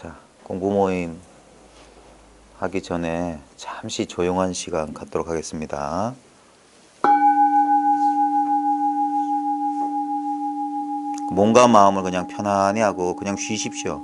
자, 공부 모임 하기 전에 잠시 조용한 시간 갖도록 하겠습니다. 몸과 마음을 그냥 편안히 하고 그냥 쉬십시오.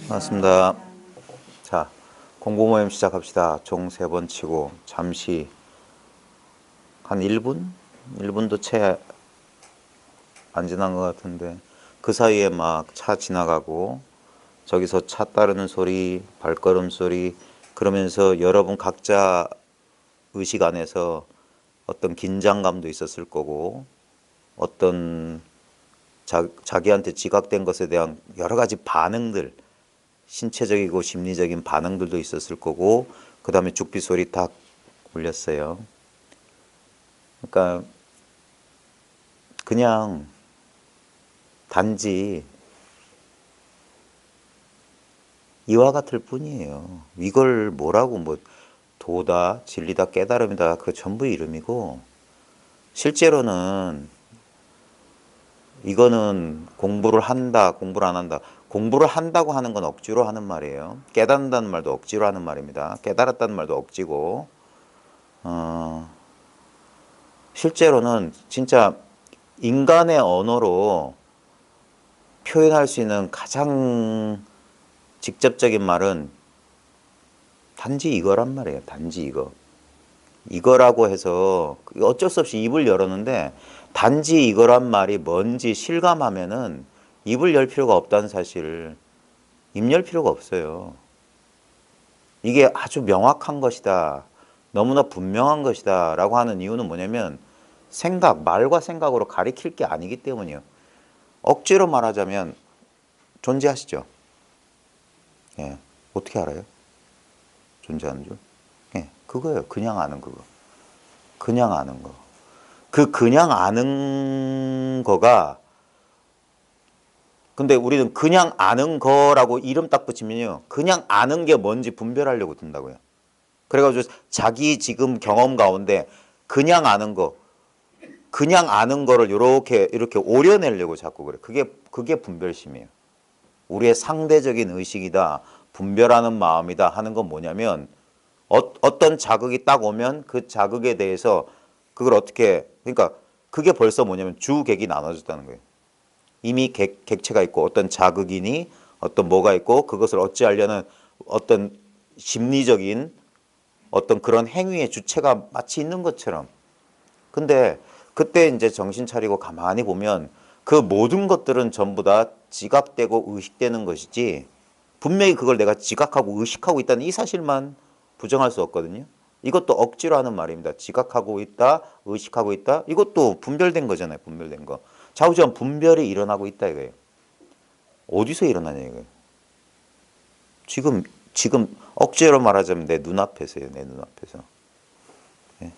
반갑습니다. 자, 공부 모임 시작합시다. 종 3번 치고 잠시 한 1분? 1분도 채 안 지난 것 같은데 그 사이에 막 차 지나가고 저기서 차 따르는 소리, 발걸음 소리 그러면서 여러분 각자 의식 안에서 어떤 긴장감도 있었을 거고 어떤 자기한테 지각된 것에 대한 여러 가지 반응들 신체적이고 심리적인 반응들도 있었을 거고 그 다음에 죽비 소리 딱 울렸어요. 그러니까 그냥 단지 이와 같을 뿐이에요. 이걸 뭐라고 뭐 도다, 진리다, 깨달음이다 그 전부 이름이고 실제로는 이거는 공부를 한다, 공부를 안 한다. 공부를 한다고 하는 건 억지로 하는 말이에요. 깨닫는다는 말도 억지로 하는 말입니다. 깨달았다는 말도 억지고 실제로는 진짜 인간의 언어로 표현할 수 있는 가장 직접적인 말은 단지 이거란 말이에요. 단지 이거. 이거라고 해서 어쩔 수 없이 입을 열었는데 단지 이거란 말이 뭔지 실감하면은 입을 열 필요가 없다는 사실을 입 열 필요가 없어요. 이게 아주 명확한 것이다. 너무나 분명한 것이다 라고 하는 이유는 뭐냐면 생각, 말과 생각으로 가리킬 게 아니기 때문이에요. 억지로 말하자면 존재하시죠? 예. 어떻게 알아요? 존재하는 줄? 예. 그거예요. 그냥 아는 그거. 그냥 아는 거. 그 그냥 아는 거가 근데 우리는 그냥 아는 거라고 이름 딱 붙이면요. 그냥 아는 게 뭔지 분별하려고 든다고요. 그래가지고 자기 지금 경험 가운데 그냥 아는 거, 그냥 아는 거를 이렇게 오려내려고 자꾸 그래. 그게 분별심이에요. 우리의 상대적인 의식이다, 분별하는 마음이다 하는 건 뭐냐면 어떤 자극이 딱 오면 그 자극에 대해서 그걸 어떻게, 그러니까 그게 벌써 뭐냐면 주객이 나눠졌다는 거예요. 이미 객체가 있고 어떤 자극이니 어떤 뭐가 있고 그것을 어찌하려는 어떤 심리적인 어떤 그런 행위의 주체가 마치 있는 것처럼. 근데 그때 이제 정신 차리고 가만히 보면 그 모든 것들은 전부 다 지각되고 의식되는 것이지 분명히 그걸 내가 지각하고 의식하고 있다는 이 사실만 부정할 수 없거든요. 이것도 억지로 하는 말입니다. 지각하고 있다, 의식하고 있다. 이것도 분별된 거잖아요. 분별된 거. 좌우지간 분별이 일어나고 있다 이거예요. 어디서 일어나냐 이거예요. 지금 억지로 말하자면 내 눈앞에서요. 내 눈앞에서. 예.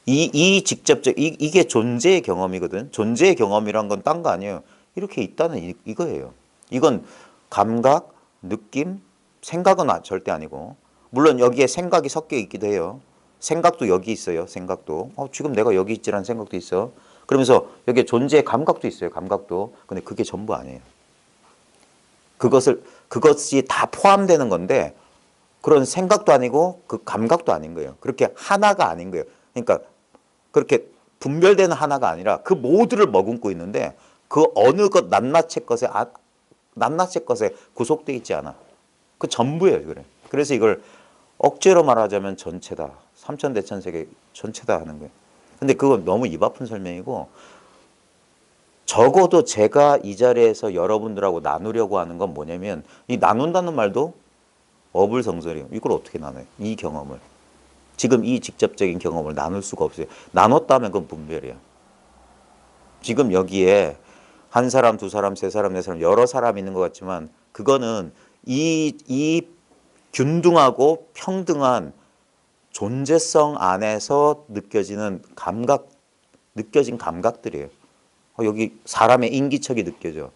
이 직접적 이게 존재의 경험이거든. 존재의 경험이란 건 딴 거 아니에요. 이렇게 있다는 이거예요. 이건 감각, 느낌, 생각은 절대 아니고 물론 여기에 생각이 섞여 있기도 해요. 생각도 여기 있어요. 생각도. 지금 내가 여기 있지라는 생각도 있어. 그러면서 여기에 존재의 감각도 있어요. 감각도. 근데 그게 전부 아니에요. 그것이 다 포함되는 건데 그런 생각도 아니고 그 감각도 아닌 거예요. 그렇게 하나가 아닌 거예요. 그러니까 그렇게 분별되는 하나가 아니라 그 모두를 머금고 있는데 그 어느 것 낱낱의 것에 구속되어 있지 않아. 그 전부예요. 그래. 그래서 이걸 억지로 말하자면 전체다. 삼천대천세계 전체다 하는 거예요. 근데 그건 너무 입 아픈 설명이고 적어도 제가 이 자리에서 여러분들하고 나누려고 하는 건 뭐냐면 이 나눈다는 말도 어불성설이에요. 이걸 어떻게 나눠요? 이 경험을. 지금 이 직접적인 경험을 나눌 수가 없어요. 나눴다면 그건 분별이야. 지금 여기에 한 사람, 두 사람, 세 사람, 네 사람 여러 사람 있는 것 같지만 그거는 이 균등하고 평등한 존재성 안에서 느껴지는 느껴진 감각들이에요. 여기 사람의 인기척이 느껴져.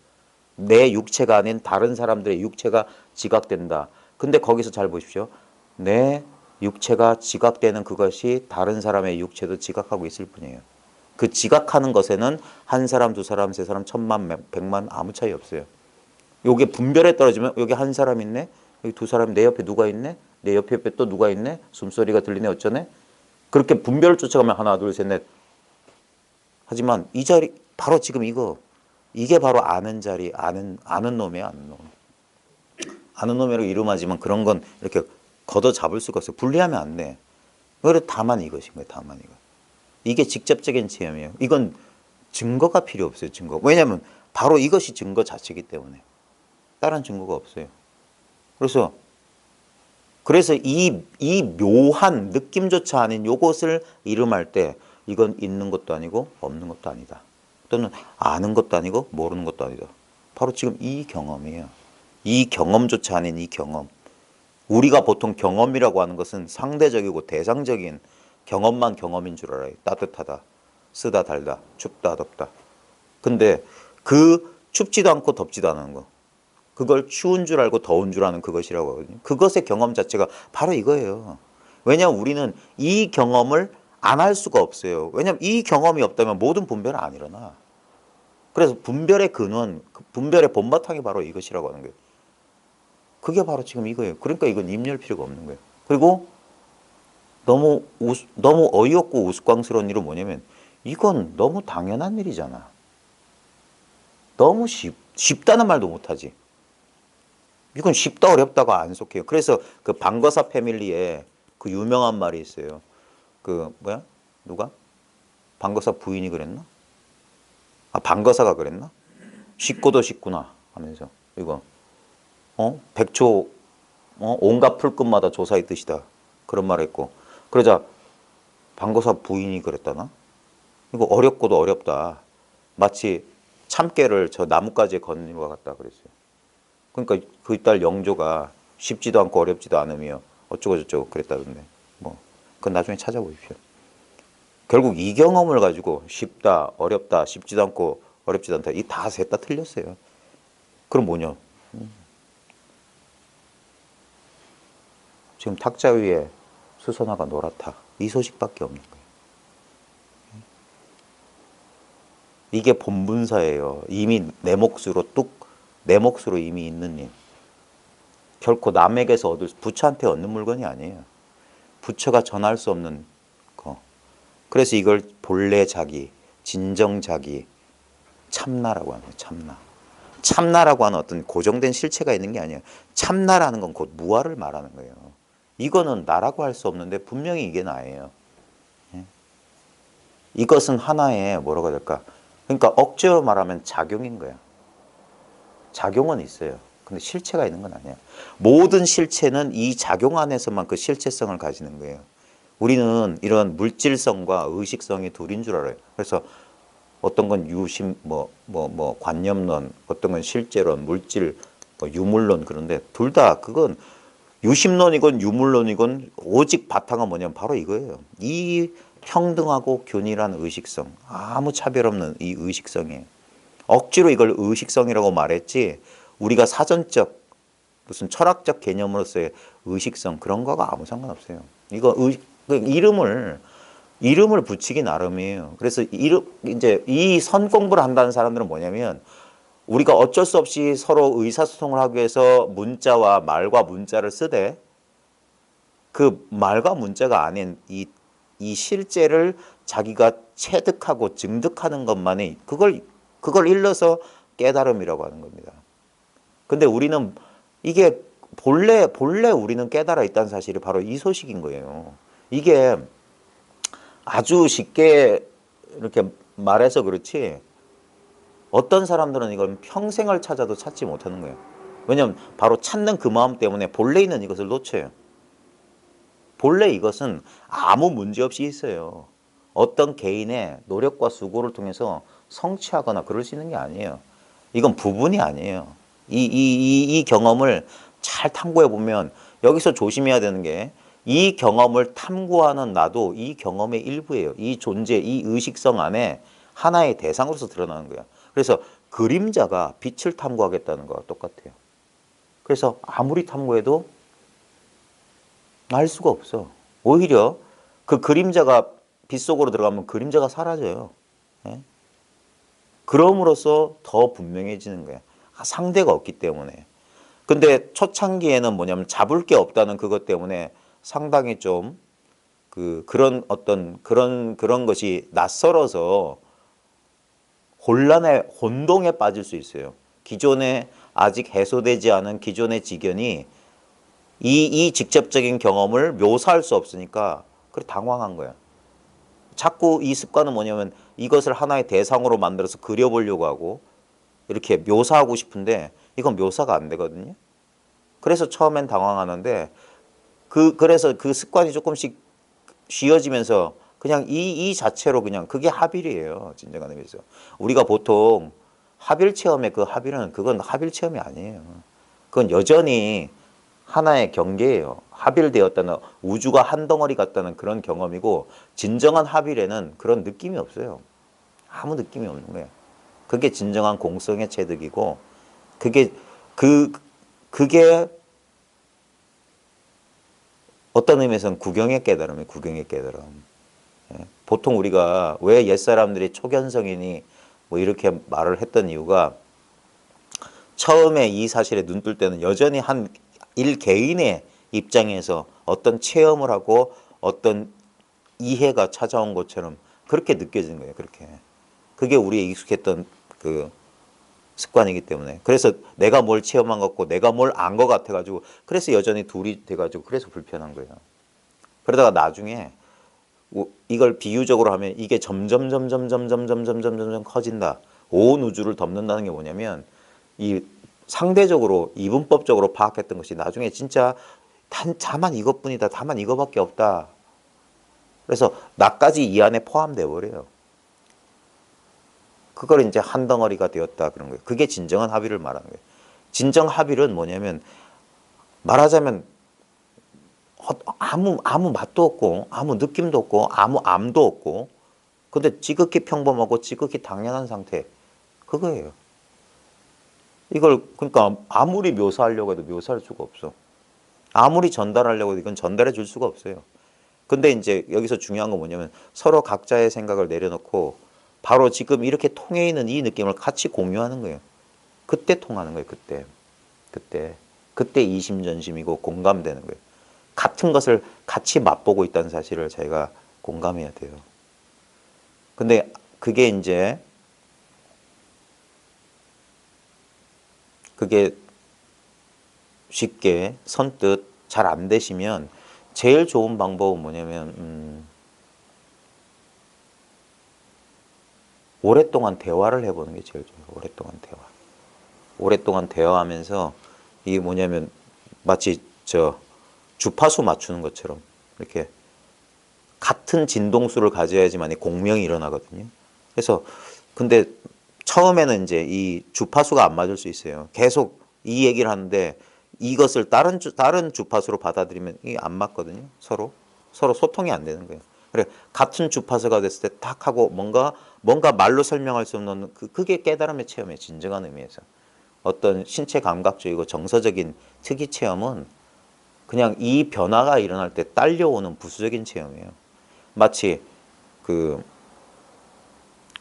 내 육체가 아닌 다른 사람들의 육체가 지각된다. 근데 거기서 잘 보십시오. 내 육체가 지각되는 그것이 다른 사람의 육체도 지각하고 있을 뿐이에요. 그 지각하는 것에는 한 사람, 두 사람, 세 사람, 천만, 백만 아무 차이 없어요. 요게 분별에 떨어지면 여기 한 사람 있네. 여기 두 사람 내 옆에 누가 있네. 내 옆에 또 누가 있네. 숨소리가 들리네. 어쩌네. 그렇게 분별을 쫓아가면 하나, 둘, 셋, 넷. 하지만 이 자리 바로 지금 이게 바로 아는 자리, 아는 놈이야, 아는 놈. 아는 놈이라고 이름하지만 그런 건 이렇게 걷어 잡을 수가 없어요. 분리하면 안 돼. 그래서 다만 이것인 거예요. 다만 이거. 이게 직접적인 체험이에요. 이건 증거가 필요 없어요. 증거. 왜냐하면 바로 이것이 증거 자체이기 때문에. 다른 증거가 없어요. 그래서 이 묘한 느낌조차 아닌 요것을 이름할 때 이건 있는 것도 아니고 없는 것도 아니다. 또는 아는 것도 아니고 모르는 것도 아니다. 바로 지금 이 경험이에요. 이 경험조차 아닌 이 경험. 우리가 보통 경험이라고 하는 것은 상대적이고 대상적인 경험만 경험인 줄 알아요. 따뜻하다, 쓰다, 달다, 춥다, 덥다. 근데 그 춥지도 않고 덥지도 않은 거. 그걸 추운 줄 알고 더운 줄 아는 그것이라고 하거든요. 그것의 경험 자체가 바로 이거예요. 왜냐하면 우리는 이 경험을 안 할 수가 없어요. 왜냐하면 이 경험이 없다면 모든 분별은 안 일어나. 그래서 분별의 근원, 분별의 본바탕이 바로 이것이라고 하는 거예요. 그게 바로 지금 이거예요. 그러니까 이건 입 열 필요가 없는 거예요. 그리고 너무 어이없고 우스꽝스러운 일은 뭐냐면 이건 너무 당연한 일이잖아. 너무 쉽다는 말도 못하지. 이건 쉽다 어렵다가 안 속해요. 그래서 그 방거사 패밀리에 그 유명한 말이 있어요. 그 뭐야? 누가? 방거사 부인이 그랬나? 방거사가 그랬나? 쉽고도 쉽구나 하면서 이거 백초 온갖 풀끝마다 조사의 뜻이다. 그런 말을 했고 그러자 방거사 부인이 그랬다나? 이거 어렵고도 어렵다. 마치 참깨를 저 나뭇가지에 걷는 것 같다 그랬어요. 그러니까 그 딸 영조가 쉽지도 않고 어렵지도 않으며 어쩌고 저쩌고 그랬다던데 뭐 그건 나중에 찾아보십시오. 결국 이 경험을 가지고 쉽다, 어렵다, 쉽지도 않고 어렵지도 않다 이 다 셋 다 틀렸어요. 그럼 뭐냐? 지금 탁자 위에 수선화가 노랗다. 이 소식밖에 없는 거예요. 이게 본분사예요. 이미 내 몫으로 이미 있는 일. 결코 남에게서 얻을 부처한테 얻는 물건이 아니에요. 부처가 전할 수 없는 거. 그래서 이걸 본래 자기, 진정 자기, 참나라고 하는 거예요. 참나. 참나라고 하는 어떤 고정된 실체가 있는 게 아니에요. 참나라는 건 곧 무아를 말하는 거예요. 이거는 나라고 할 수 없는데 분명히 이게 나예요. 이것은 하나의 뭐라고 해야 될까? 그러니까 억지로 말하면 작용인 거야. 작용은 있어요. 근데 실체가 있는 건 아니야. 모든 실체는 이 작용 안에서만 그 실체성을 가지는 거예요. 우리는 이런 물질성과 의식성이 둘인 줄 알아요. 그래서 어떤 건 유심, 관념론, 어떤 건 실제론, 물질, 유물론 그런데 둘 다 그건 유심론이건 유물론이건 오직 바탕은 뭐냐면 바로 이거예요. 이 평등하고 균일한 의식성, 아무 차별 없는 이 의식성이에요. 억지로 이걸 의식성이라고 말했지 우리가 사전적 무슨 철학적 개념으로서의 의식성 그런 거가 아무 상관없어요. 이거 이름을 붙이기 나름이에요. 그래서 이제 이 선 공부를 한다는 사람들은 뭐냐면 우리가 어쩔 수 없이 서로 의사소통을 하기 위해서 문자와 말과 문자를 쓰되 그 말과 문자가 아닌 이 실제를 자기가 체득하고 증득하는 것만이 그걸 일러서 깨달음이라고 하는 겁니다. 근데 우리는 이게 본래 우리는 깨달아 있다는 사실이 바로 이 소식인 거예요. 이게 아주 쉽게 이렇게 말해서 그렇지 어떤 사람들은 이걸 평생을 찾아도 찾지 못하는 거예요. 왜냐하면 바로 찾는 그 마음 때문에 본래 있는 이것을 놓쳐요. 본래 이것은 아무 문제 없이 있어요. 어떤 개인의 노력과 수고를 통해서 성취하거나 그럴 수 있는 게 아니에요. 이건 부분이 아니에요. 이 경험을 잘 탐구해 보면 여기서 조심해야 되는 게 이 경험을 탐구하는 나도 이 경험의 일부예요. 이 존재, 이 의식성 안에 하나의 대상으로서 드러나는 거야. 그래서 그림자가 빛을 탐구하겠다는 거와 똑같아요. 그래서 아무리 탐구해도 알 수가 없어. 오히려 그 그림자가 빛 속으로 들어가면 그림자가 사라져요. 예? 그럼으로써 더 분명해지는 거야. 상대가 없기 때문에. 근데 초창기에는 뭐냐면 잡을 게 없다는 그것 때문에 상당히 좀 그런 어떤 그런 것이 낯설어서 혼동에 빠질 수 있어요. 기존에 아직 해소되지 않은 기존의 지견이 이 직접적인 경험을 묘사할 수 없으니까 그래 당황한 거야. 자꾸 이 습관은 뭐냐면 이것을 하나의 대상으로 만들어서 그려보려고 하고 이렇게 묘사하고 싶은데 이건 묘사가 안 되거든요. 그래서 처음엔 당황하는데 그래서 그 습관이 조금씩 쉬어지면서 그냥 이 자체로 그냥 그게 합일이에요. 진정한 의미에서. 우리가 보통 합일 체험의 그 합일은 그건 합일 체험이 아니에요. 그건 여전히 하나의 경계예요. 합일되었다는 우주가 한 덩어리 같다는 그런 경험이고 진정한 합일에는 그런 느낌이 없어요. 아무 느낌이 없는 거예요. 그게 진정한 공성의 체득이고 그게 그게 어떤 의미에서는 구경의 깨달음이에요. 구경의 깨달음. 예. 보통 우리가 왜 옛사람들이 초견성이니 뭐 이렇게 말을 했던 이유가 처음에 이 사실에 눈 뜰 때는 여전히 한 일개인의 입장에서 어떤 체험을 하고 어떤 이해가 찾아온 것처럼 그렇게 느껴지는 거예요. 그렇게. 그게 우리의 익숙했던 그 습관이기 때문에. 그래서 내가 뭘 체험한 것 같고 내가 뭘 안 것 같아가지고 그래서 여전히 둘이 돼가지고 그래서 불편한 거예요. 그러다가 나중에 이걸 비유적으로 하면 이게 점점 커진다. 온 우주를 덮는다는 게 뭐냐면 이 상대적으로 이분법적으로 파악했던 것이 나중에 진짜 다만 이것뿐이다. 다만 이거밖에 없다. 그래서 나까지 이 안에 포함돼 버려요. 그걸 이제 한 덩어리가 되었다 그런 거예요. 그게 진정한 합의를 말하는 거예요. 진정 합의는 뭐냐면 말하자면 아무 맛도 없고 아무 느낌도 없고 아무 암도 없고 근데 지극히 평범하고 지극히 당연한 상태 그거예요. 이걸 그러니까 아무리 묘사하려고 해도 묘사할 수가 없어. 아무리 전달하려고 해도 이건 전달해 줄 수가 없어요. 근데 이제 여기서 중요한 건 뭐냐면 서로 각자의 생각을 내려놓고 바로 지금 이렇게 통해 있는 이 느낌을 같이 공유하는 거예요. 그때 통하는 거예요. 그때. 그때 이심전심이고 공감되는 거예요. 같은 것을 같이 맛보고 있다는 사실을 저희가 공감해야 돼요. 근데 그게 이제 그게 쉽게 선뜻 잘 안 되시면 제일 좋은 방법은 뭐냐면 오랫동안 대화를 해보는 게 제일 좋아요. 오랫동안 대화. 오랫동안 대화하면서 이게 뭐냐면 마치 저 주파수 맞추는 것처럼 이렇게 같은 진동수를 가져야지만 공명이 일어나거든요. 그래서 근데 처음에는 이제 이 주파수가 안 맞을 수 있어요. 계속 이 얘기를 하는데 이것을 다른 주파수로 받아들이면 이게 안 맞거든요. 서로 소통이 안 되는 거예요. 그래 같은 주파수가 됐을 때 탁 하고 뭔가 말로 설명할 수 없는 그게 깨달음의 체험이에요. 진정한 의미에서 어떤 신체 감각적이고 정서적인 특이 체험은 그냥 이 변화가 일어날 때 딸려오는 부수적인 체험이에요. 마치 그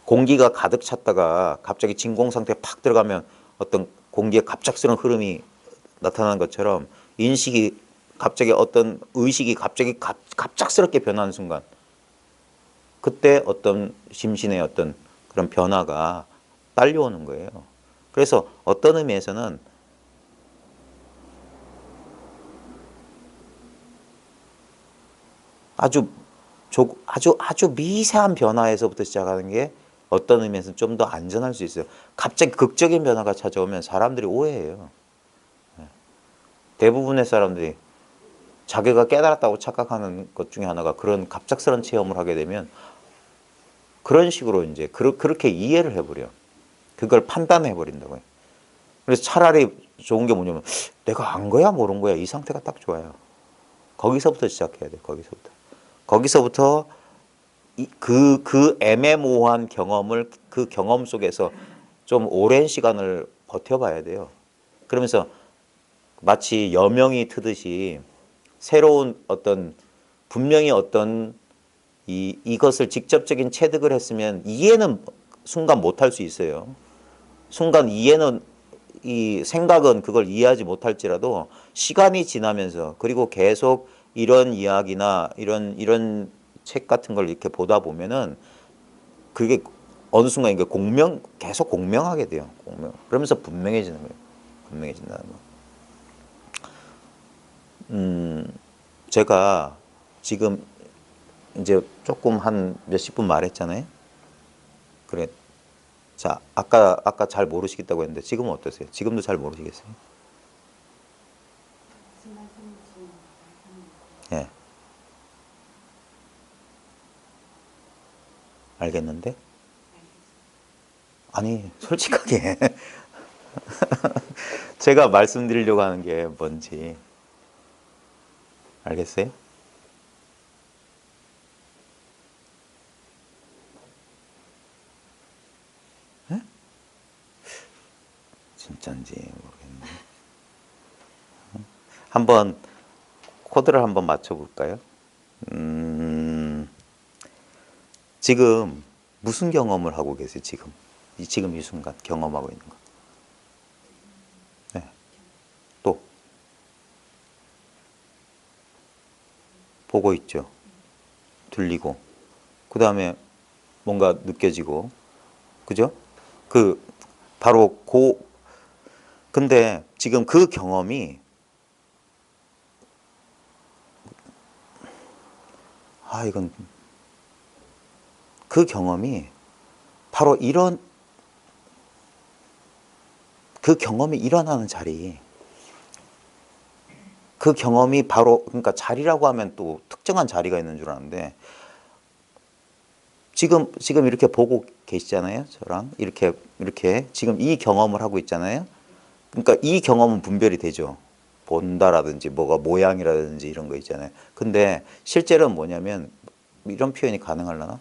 공기가 가득 찼다가 갑자기 진공 상태에 팍 들어가면 어떤 공기의 갑작스러운 흐름이 나타나는 것처럼 인식이 갑자기 어떤 의식이 갑자기 갑작스럽게 변하는 순간 그때 어떤 심신의 어떤 그런 변화가 딸려오는 거예요. 그래서 어떤 의미에서는 아주 미세한 변화에서부터 시작하는 게 어떤 의미에서는 좀 더 안전할 수 있어요. 갑자기 극적인 변화가 찾아오면 사람들이 오해해요. 대부분의 사람들이 자기가 깨달았다고 착각하는 것 중에 하나가 그런 갑작스러운 체험을 하게 되면 그런 식으로 이제 그렇게 이해를 해버려. 그걸 판단해 버린다고요. 그래서 차라리 좋은 게 뭐냐면 내가 안 거야 모른 거야 이 상태가 딱 좋아요. 거기서부터 시작해야 돼. 거기서부터 그 애매모호한 경험을 그 경험 속에서 좀 오랜 시간을 버텨봐야 돼요. 그러면서 마치 여명이 트듯이 새로운 어떤 분명히 어떤 이것을 직접적인 체득을 했으면 이해는 순간 못할 수 있어요. 순간 이해는 이 생각은 그걸 이해하지 못할지라도 시간이 지나면서 그리고 계속 이런 이야기나 이런 책 같은 걸 이렇게 보다 보면은 그게 어느 순간 이게 계속 공명하게 돼요. 그러면서 분명해지는 거예요. 분명해진다는 거. 제가 지금 이제 조금 한 몇십 분 말했잖아요. 그래. 자, 아까 잘 모르시겠다고 했는데 지금은 어떠세요? 지금도 잘 모르시겠어요? 예. 알겠는데? 아니, 솔직하게 제가 말씀드리려고 하는 게 뭔지 알겠어요? 예? 진짠지 모르겠네. 한번 코드를 한번 맞춰볼까요? 지금 무슨 경험을 하고 계세요? 지금 이 순간 경험하고 있는 거. 네. 또 보고 있죠. 들리고 그 다음에 뭔가 느껴지고 그죠? 그 바로 근데 지금 그 경험이 이건 그 경험이 바로 그 경험이 일어나는 자리 그 경험이 바로 그러니까 자리라고 하면 또 특정한 자리가 있는 줄 아는데 지금 이렇게 보고 계시잖아요. 저랑 이렇게 지금 이 경험을 하고 있잖아요. 그러니까 이 경험은 분별이 되죠. 본다라든지 뭐가 모양이라든지 이런 거 있잖아요. 근데 실제로는 뭐냐면 이런 표현이 가능하려나?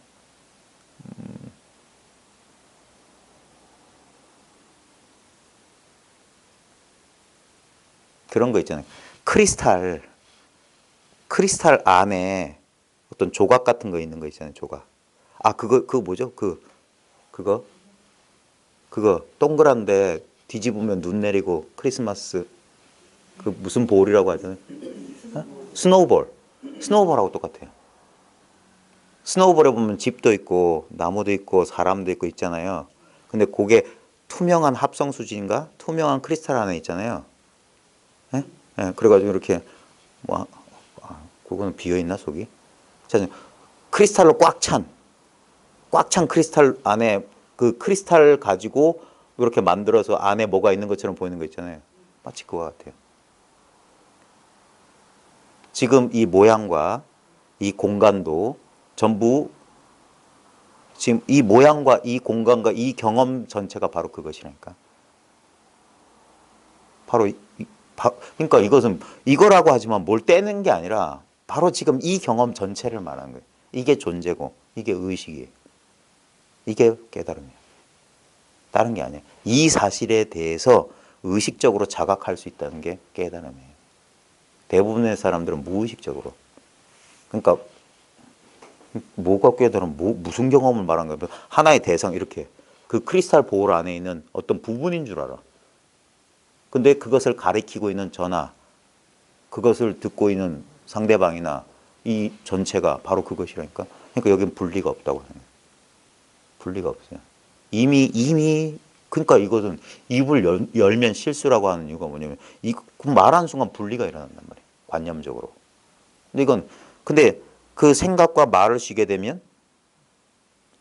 그런 거 있잖아요. 크리스탈 안에 어떤 조각 같은 거 있는 거 있잖아요. 조각. 그거 뭐죠? 그거 그거 동그란데 뒤집으면 눈 내리고 크리스마스 그 무슨 볼이라고 하잖아요. 어? 스노우볼. 스노우볼하고 똑같아요. 스노우볼에 보면 집도 있고 나무도 있고 사람도 있고 있잖아요. 근데 그게 투명한 합성 수지인가? 투명한 크리스탈 안에 있잖아요. 예? 예, 그래가지고 이렇게 뭐 그거는 비어 있나 속이? 자, 크리스탈로 꽉 찬 크리스탈 안에 그 크리스탈 가지고 이렇게 만들어서 안에 뭐가 있는 것처럼 보이는 거 있잖아요. 마치 그거 같아요. 지금 이 모양과 이 공간도 전부 지금 이 모양과 이 공간과 이 경험 전체가 바로 그것이라니까. 바로 그러니까 이것은 이거라고 하지만 뭘 떼는 게 아니라 바로 지금 이 경험 전체를 말하는 거예요. 이게 존재고 이게 의식이에요. 이게 깨달음이에요. 다른 게 아니에요. 이 사실에 대해서 의식적으로 자각할 수 있다는 게 깨달음이에요. 대부분의 사람들은 무의식적으로. 그러니까 뭐가 깨달음, 무슨 경험을 말하는 거예요? 하나의 대상 이렇게 그 크리스탈 볼 안에 있는 어떤 부분인 줄 알아. 근데 그것을 가리키고 있는 저나 그것을 듣고 있는 상대방이나 이 전체가 바로 그것이라니까. 그러니까 여기는 분리가 없다고 해요. 분리가 없어요. 이미 그러니까 이것은 입을 열면 실수라고 하는 이유가 뭐냐면 말하는 순간 분리가 일어난단 말이에요. 관념적으로. 근데 그 생각과 말을 쉬게 되면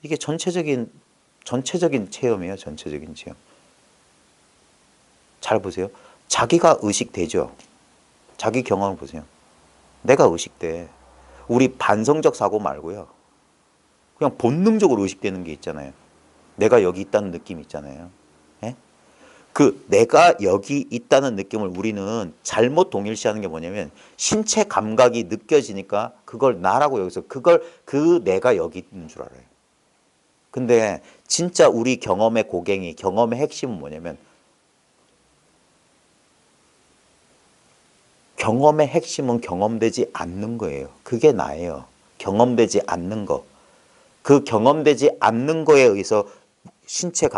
이게 전체적인 체험이에요. 전체적인 체험. 잘 보세요. 자기가 의식되죠. 자기 경험을 보세요. 내가 의식돼. 우리 반성적 사고 말고요. 그냥 본능적으로 의식되는 게 있잖아요. 내가 여기 있다는 느낌이 있잖아요. 예? 그 내가 여기 있다는 느낌을 우리는 잘못 동일시하는 게 뭐냐면 신체 감각이 느껴지니까 그걸 나라고 여기서 그 내가 여기 있는 줄 알아요. 근데 진짜 우리 경험의 고갱이, 경험의 핵심은 뭐냐면 경험의 핵심은 경험되지 않는 거예요. 그게 나예요. 경험되지 않는 거. 그 경험되지 않는 거에 의해서 신체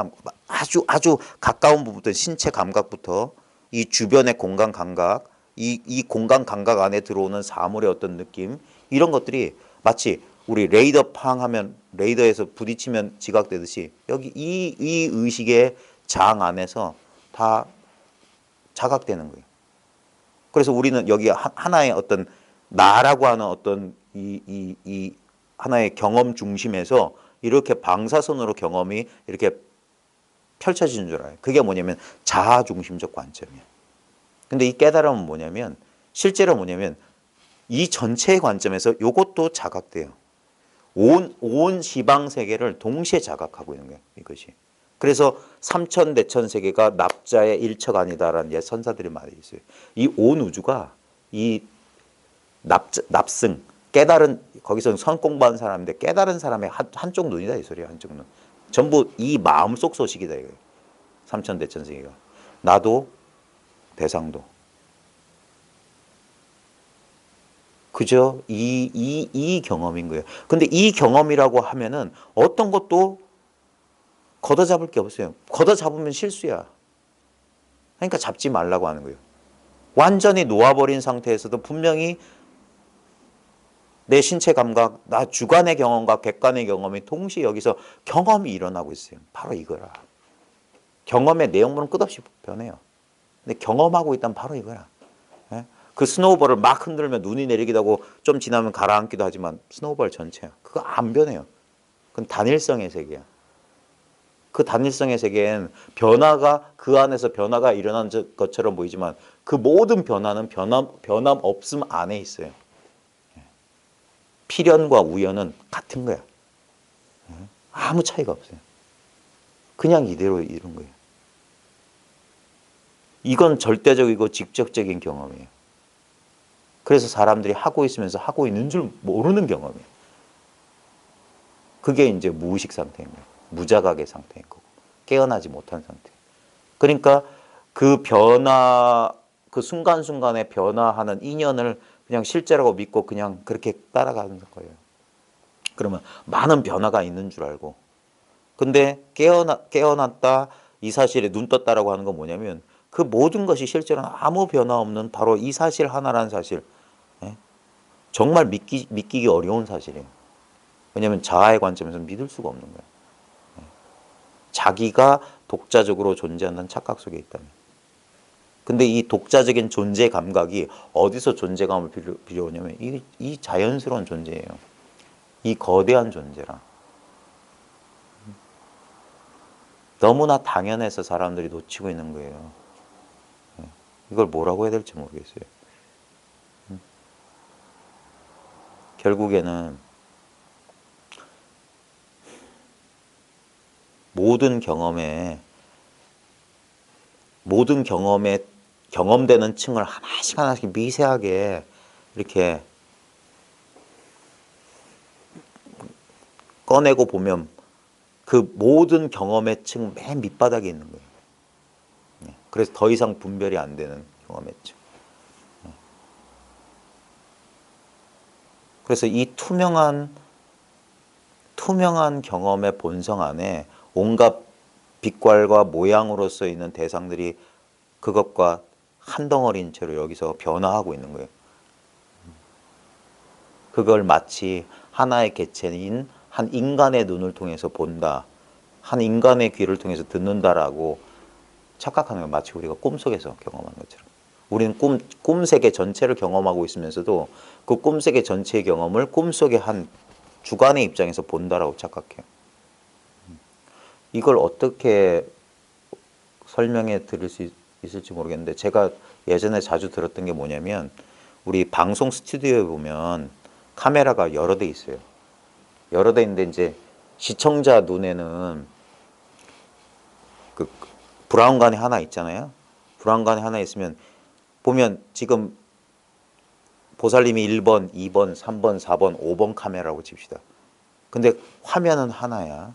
아주 가까운 부분부터 신체 감각부터 이 주변의 공간 감각, 이 공간 감각 안에 들어오는 사물의 어떤 느낌 이런 것들이 마치 우리 레이더 팡 하면 레이더에서 부딪히면 지각되듯이 여기 이 의식의 장 안에서 다 자각되는 거예요. 그래서 우리는 여기 하나의 어떤 나라고 하는 어떤 이 하나의 경험 중심에서 이렇게 방사선으로 경험이 이렇게 펼쳐지는 줄 알아요. 그게 뭐냐면 자아 중심적 관점이에요. 근데 이 깨달음은 뭐냐면 실제로 뭐냐면 이 전체의 관점에서 이것도 자각돼요. 온 시방 세계를 동시에 자각하고 있는 거예요. 이것이. 그래서 삼천 대천 세계가 납자의 일처가 아니다라는 옛 선사들이 많이 있어요. 이 온 우주가 이 납승 깨달은 거기서 선 공부한 사람인데 깨달은 사람의 한쪽 눈이다 이 소리야. 한쪽 눈. 전부 이 마음속 소식이다 이거예요. 삼천 대천 세계가. 나도 대상도. 그죠? 이 경험인 거예요. 근데 이 경험이라고 하면은 어떤 것도 걷어 잡을 게 없어요. 걷어 잡으면 실수야. 그러니까 잡지 말라고 하는 거예요. 완전히 놓아버린 상태에서도 분명히 내 신체 감각, 나 주관의 경험과 객관의 경험이 동시에 여기서 경험이 일어나고 있어요. 바로 이거라. 경험의 내용물은 끝없이 변해요. 근데 경험하고 있다면 바로 이거라. 예? 그 스노우볼을 막 흔들면 눈이 내리기도 하고 좀 지나면 가라앉기도 하지만 스노우볼 전체야. 그거 안 변해요. 그건 단일성의 세계야. 그 단일성의 세계엔 변화가 그 안에서 변화가 일어난 것처럼 보이지만 그 모든 변화는 변함 없음 안에 있어요. 필연과 우연은 같은 거야. 아무 차이가 없어요. 그냥 이대로 이런 거예요. 이건 절대적이고 직접적인 경험이에요. 그래서 사람들이 하고 있으면서 하고 있는 줄 모르는 경험이에요. 그게 이제 무의식 상태인 거예요. 무자각의 상태인 거고 깨어나지 못한 상태. 그러니까 그 변화, 그 순간순간에 변화하는 인연을 그냥 실제라고 믿고 그냥 그렇게 따라가는 거예요. 그러면 많은 변화가 있는 줄 알고. 근데 깨어났다 이 사실에 눈 떴다라고 하는 건 뭐냐면 그 모든 것이 실제로는 아무 변화 없는 바로 이 사실 하나라는 사실. 예? 정말 믿기기 어려운 사실이에요. 왜냐하면 자아의 관점에서 믿을 수가 없는 거예요. 자기가 독자적으로 존재한다는 착각 속에 있다면. 근데 이 독자적인 존재 감각이 어디서 존재감을 빌려오냐면 이 자연스러운 존재예요. 이 거대한 존재라. 너무나 당연해서 사람들이 놓치고 있는 거예요. 이걸 뭐라고 해야 될지 모르겠어요. 결국에는 모든 경험에 경험되는 층을 하나씩 하나씩 미세하게 이렇게 꺼내고 보면 그 모든 경험의 층 맨 밑바닥에 있는 거예요. 그래서 더 이상 분별이 안 되는 경험의 층. 그래서 이 투명한 경험의 본성 안에 온갖 빛깔과 모양으로서 있는 대상들이 그것과 한 덩어리인 채로 여기서 변화하고 있는 거예요. 그걸 마치 하나의 개체인 한 인간의 눈을 통해서 본다, 한 인간의 귀를 통해서 듣는다라고 착각하는 거예요. 마치 우리가 꿈속에서 경험하는 것처럼. 우리는 꿈세계 전체를 경험하고 있으면서도 그 꿈세계 전체의 경험을 꿈속의 한 주관의 입장에서 본다라고 착각해요. 이걸 어떻게 설명해 드릴 수 있을지 모르겠는데, 제가 예전에 자주 들었던 게 뭐냐면, 우리 방송 스튜디오에 보면 카메라가 여러 대 있어요. 여러 대 있는데 이제 시청자 눈에는 그 브라운관이 하나 있잖아요. 브라운관이 하나 있으면 보면 지금 보살님이 1번, 2번, 3번, 4번, 5번 카메라라고 칩시다. 근데 화면은 하나야.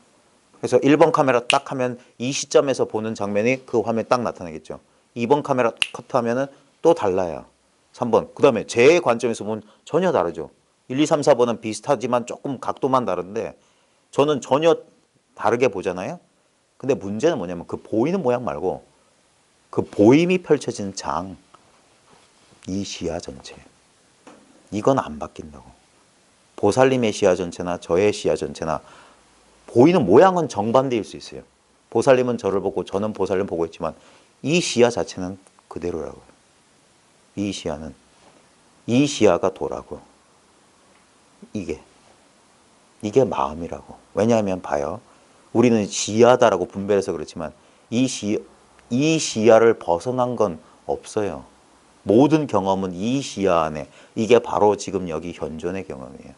그래서 1번 카메라 딱 하면 이 시점에서 보는 장면이 그 화면에 딱 나타나겠죠. 2번 카메라 커트하면은 또 달라요. 3번. 그 다음에 제 관점에서 보면 전혀 다르죠. 1, 2, 3, 4번은 비슷하지만 조금 각도만 다른데 저는 전혀 다르게 보잖아요. 근데 문제는 뭐냐면 그 보이는 모양 말고 그 보임이 펼쳐진 장, 이 시야 전체. 이건 안 바뀐다고. 보살님의 시야 전체나 저의 시야 전체나 보이는 모양은 정반대일 수 있어요. 보살님은 저를 보고 저는 보살님 보고 있지만 이 시야 자체는 그대로라고요. 이 시야가 도라고. 이게 마음이라고. 왜냐하면 봐요. 우리는 시야다라고 분별해서 그렇지만 이 시야를 벗어난 건 없어요. 모든 경험은 이 시야 안에. 이게 바로 지금 여기 현존의 경험이에요.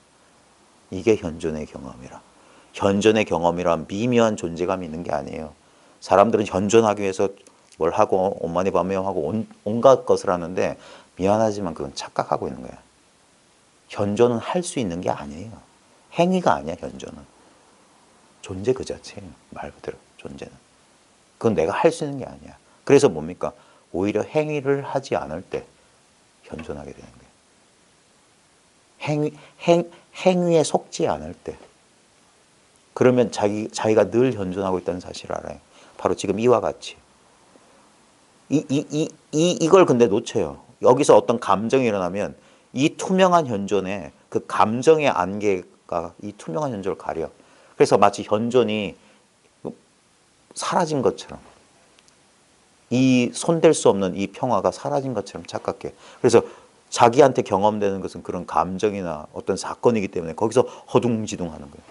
이게 현존의 경험이라. 현존의 경험이란 미묘한 존재감이 있는 게 아니에요. 사람들은 현존하기 위해서 뭘 하고 온마니반메하고 온갖 것을 하는데 미안하지만 그건 착각하고 있는 거야. 현존은 할 수 있는 게 아니에요. 행위가 아니야. 현존은 존재 그 자체예요. 말 그대로 존재는. 그건 내가 할 수 있는 게 아니야. 그래서 뭡니까? 오히려 행위를 하지 않을 때 현존하게 되는 거예요. 행위에 속지 않을 때. 그러면 자기가 늘 현존하고 있다는 사실을 알아요. 바로 지금 이와 같이. 이걸 근데 놓쳐요. 여기서 어떤 감정이 일어나면 이 투명한 현존에 그 감정의 안개가 이 투명한 현존을 가려. 그래서 마치 현존이 사라진 것처럼, 이 손댈 수 없는 이 평화가 사라진 것처럼 착각해. 그래서 자기한테 경험되는 것은 그런 감정이나 어떤 사건이기 때문에 거기서 허둥지둥하는 거예요.